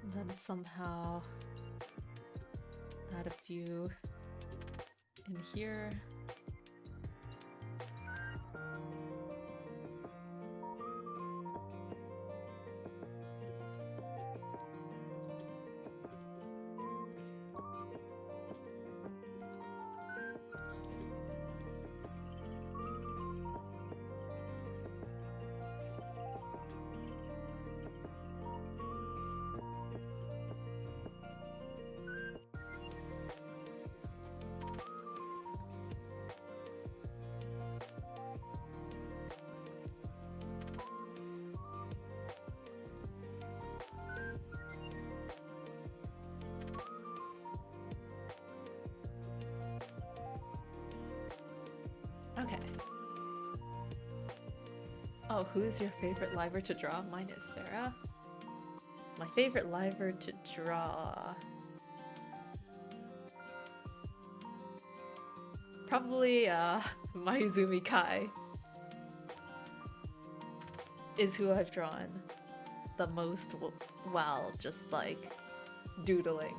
And then somehow add a few in here. Oh, who is your favorite liver to draw? Mine is Sarah. My favorite liver to draw... Probably, Mayuzumi Kai is who I've drawn the most while just, like, doodling.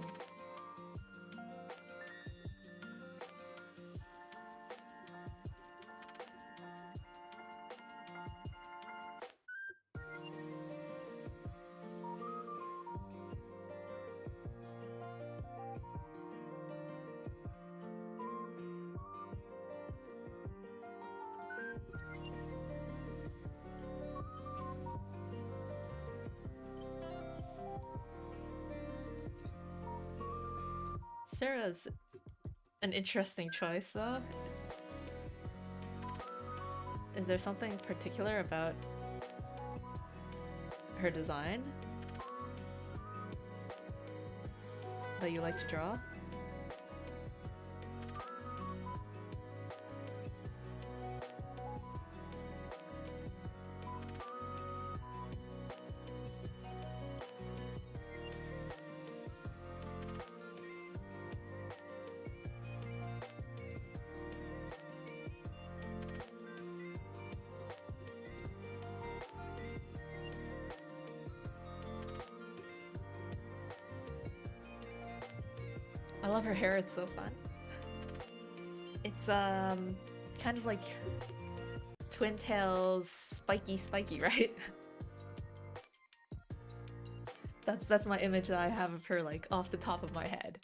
Sarah's an interesting choice, though. Is there something particular about her design that you like to draw? I love her hair, it's so fun. It's kind of like Twin Tails spiky, right? That's my image that I have of her, like, off the top of my head.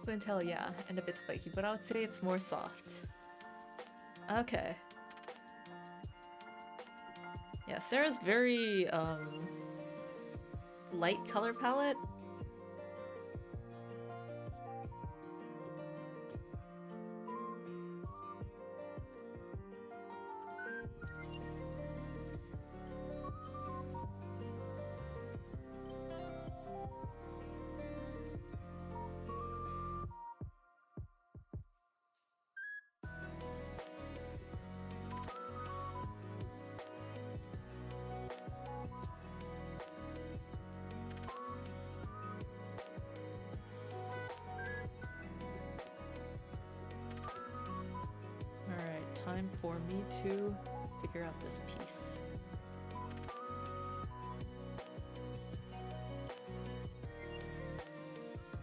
Twin Tail, yeah, and a bit spiky, but I would say it's more soft. Okay. Yeah, Sarah's very, light color palette. Time for me to figure out this piece.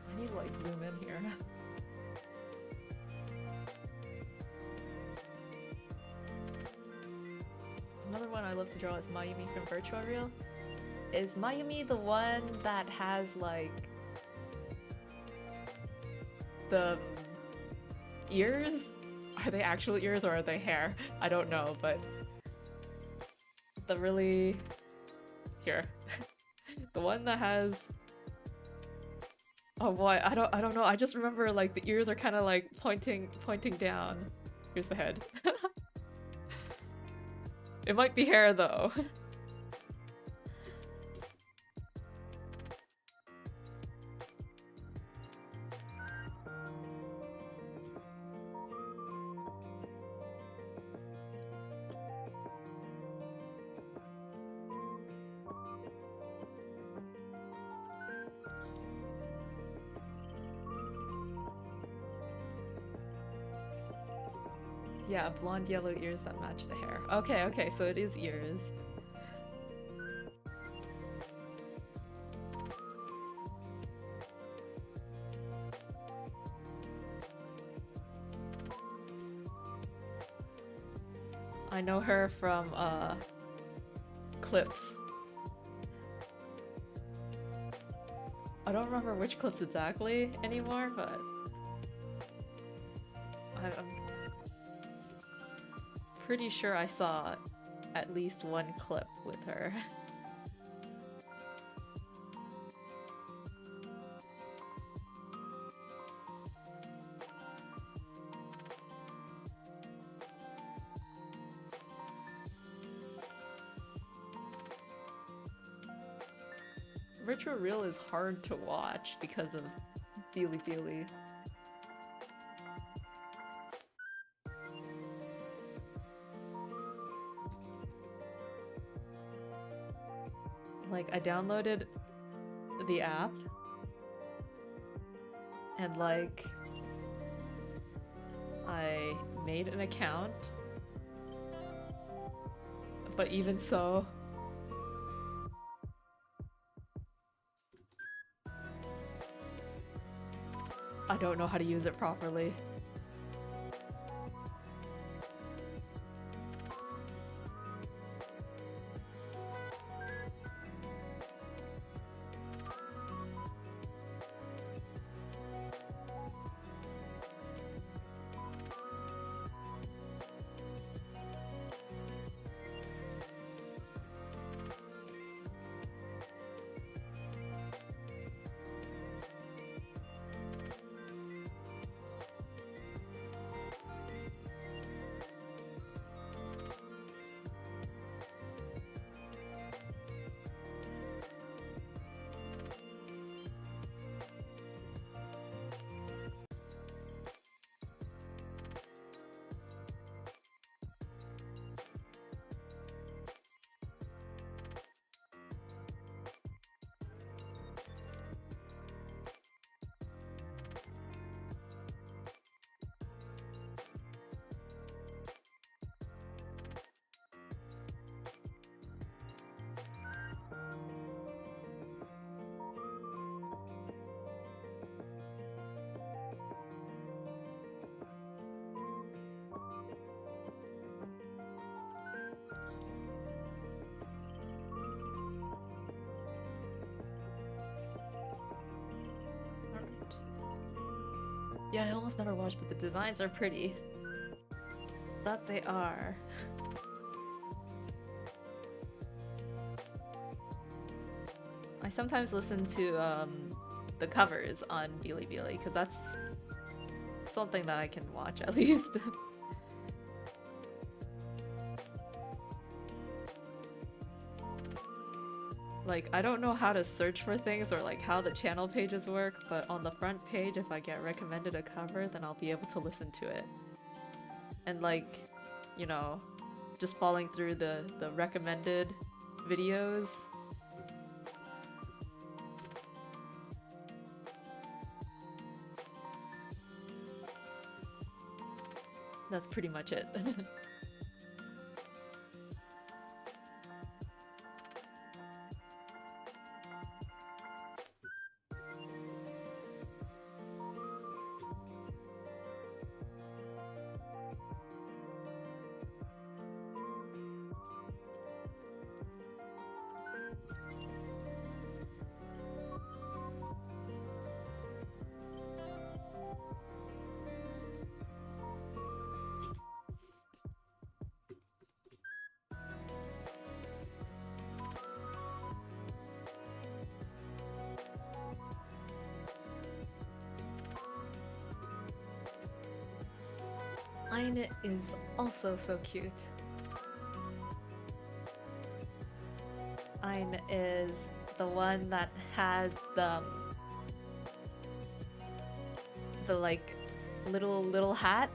I need to like zoom in here. Another one I love to draw is Mayumi from VirtuaReal. Is Mayumi the one that has like the ears? Are they actual ears or are they hair? I don't know, but the really... Here. The one that has... Oh boy, I don't know. I just remember like the ears are kind of like pointing down. Here's the head. It might be hair though. Yeah, blonde yellow ears that match the hair. Okay, okay, so it is ears. I know her from clips. I don't remember which clips exactly anymore, but I'm pretty sure I saw at least one clip with her. VirtuaReal is hard to watch because of Feely. Like, I downloaded the app and like I made an account, but even so I don't know how to use it properly. Yeah, I almost never watch, but the designs are pretty. That they are. I sometimes listen to the covers on Bilibili because that's something that I can watch at least. Like, I don't know how to search for things or like how the channel pages work, but on the front page, if I get recommended a cover, then I'll be able to listen to it. And like, you know, just falling through the recommended videos. That's pretty much it. Mine is also so cute. Mine is the one that had the like little hat.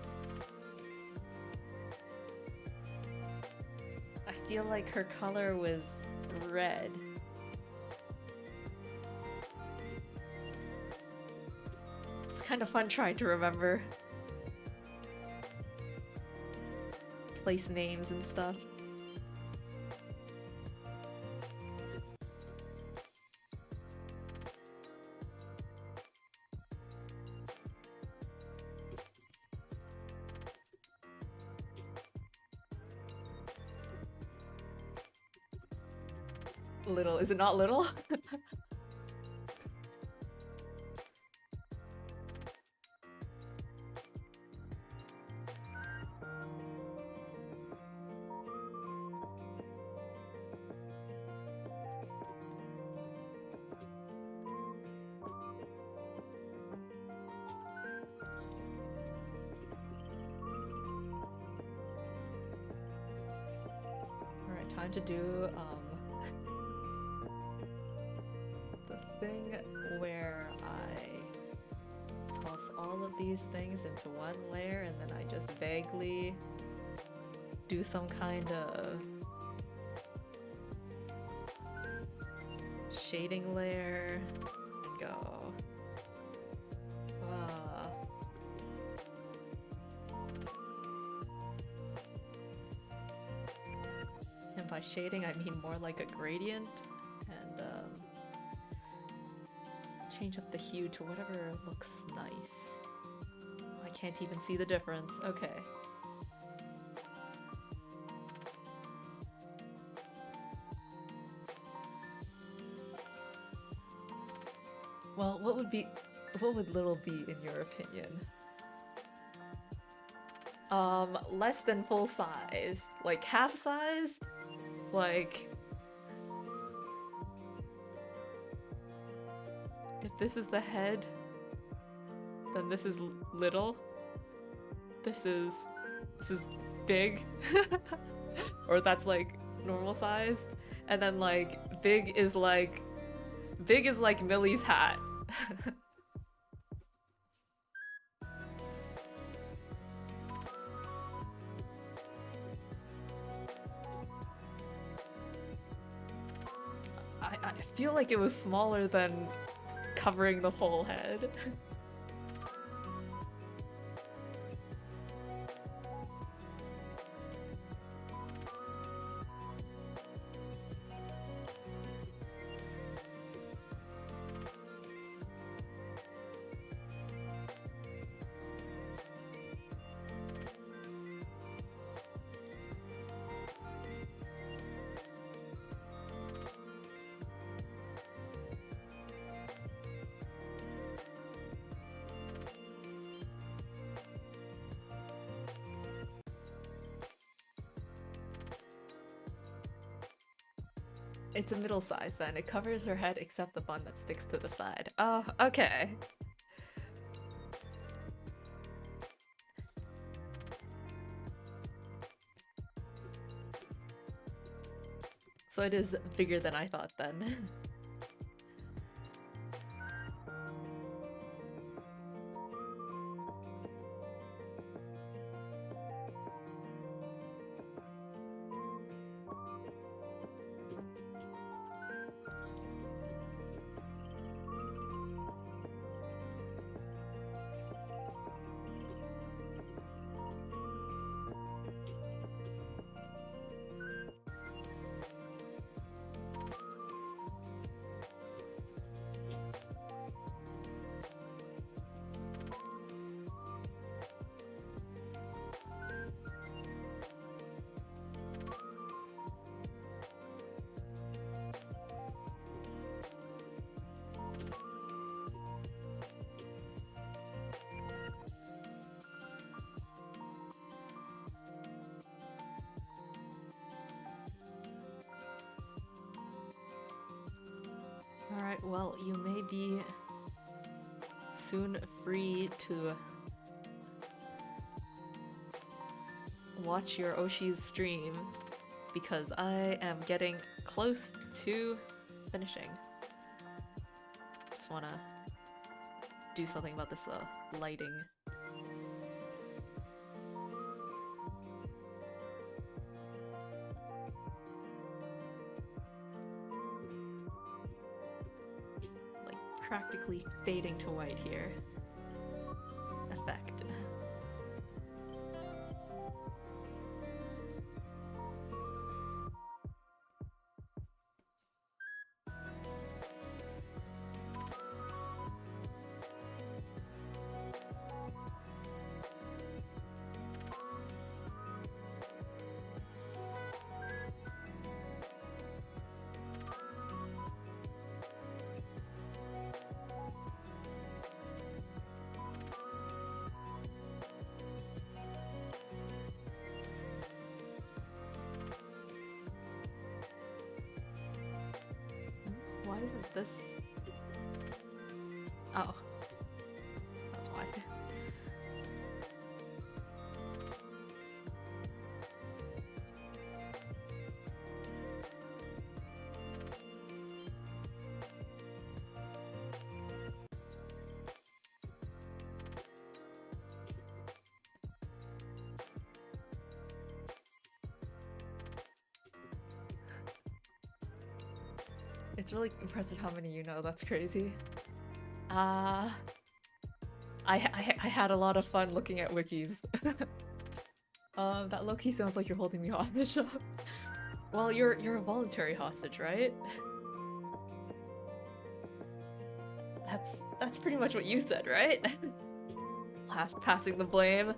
I feel like her color was red. It's kind of fun trying to remember. place names and stuff. Little, is it not little? Alright, time to do the thing where I toss all of these things into one layer and then I just vaguely do some kind of shading layer and go. And by shading I mean more like a gradient, and change up the hue to whatever looks nice. I can't even see the difference. Okay. Well, what would little be in your opinion? Less than full size. Like half size? Like, if this is the head, then this is little. This is big. Or that's like normal sized. And then like big is like Millie's hat. I feel like it was smaller than covering the whole head. It's a middle size then. It covers her head except the bun that sticks to the side. Oh, okay. So it is bigger than I thought then. Alright, well, you may be soon free to watch your Oshi's stream, because I am getting close to finishing. Just wanna do something about this lighting. Practically fading to white here. Effect. Why isn't this... Oh. That's why. It's really impressive how many you know, that's crazy. I had a lot of fun looking at wikis. That low-key sounds like you're holding me hostage. Well, you're a voluntary hostage, right? That's pretty much what you said, right? Passing the blame.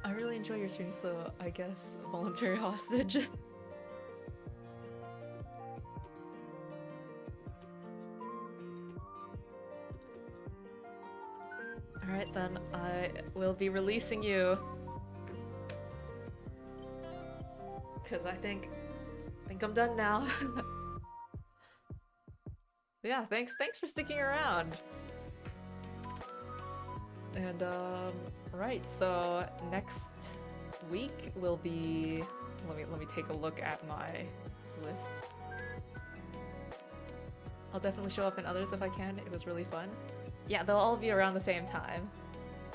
I really enjoy your stream, so I guess voluntary hostage. Alright then, I will be releasing you. Cause I think I'm done now. Yeah, thanks for sticking around. And right, so next week will be, let me take a look at my list. I'll definitely show up in others if I can. It was really fun. Yeah, they'll all be around the same time.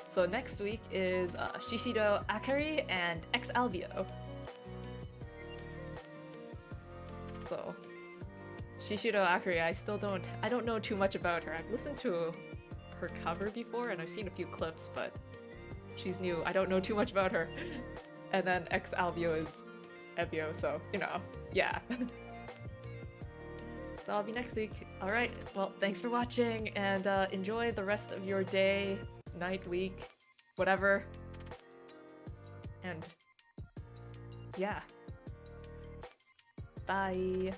So next week is Shishido Akari and Ex Albio. So Shishido Akari, I don't know too much about her. I've listened to her cover before and I've seen a few clips, but she's new. I don't know too much about her. And then Ex Albio is Ebio, so you know, yeah. That'll be next week. Alright, well, thanks for watching, and enjoy the rest of your day, night, week, whatever. And yeah. Bye.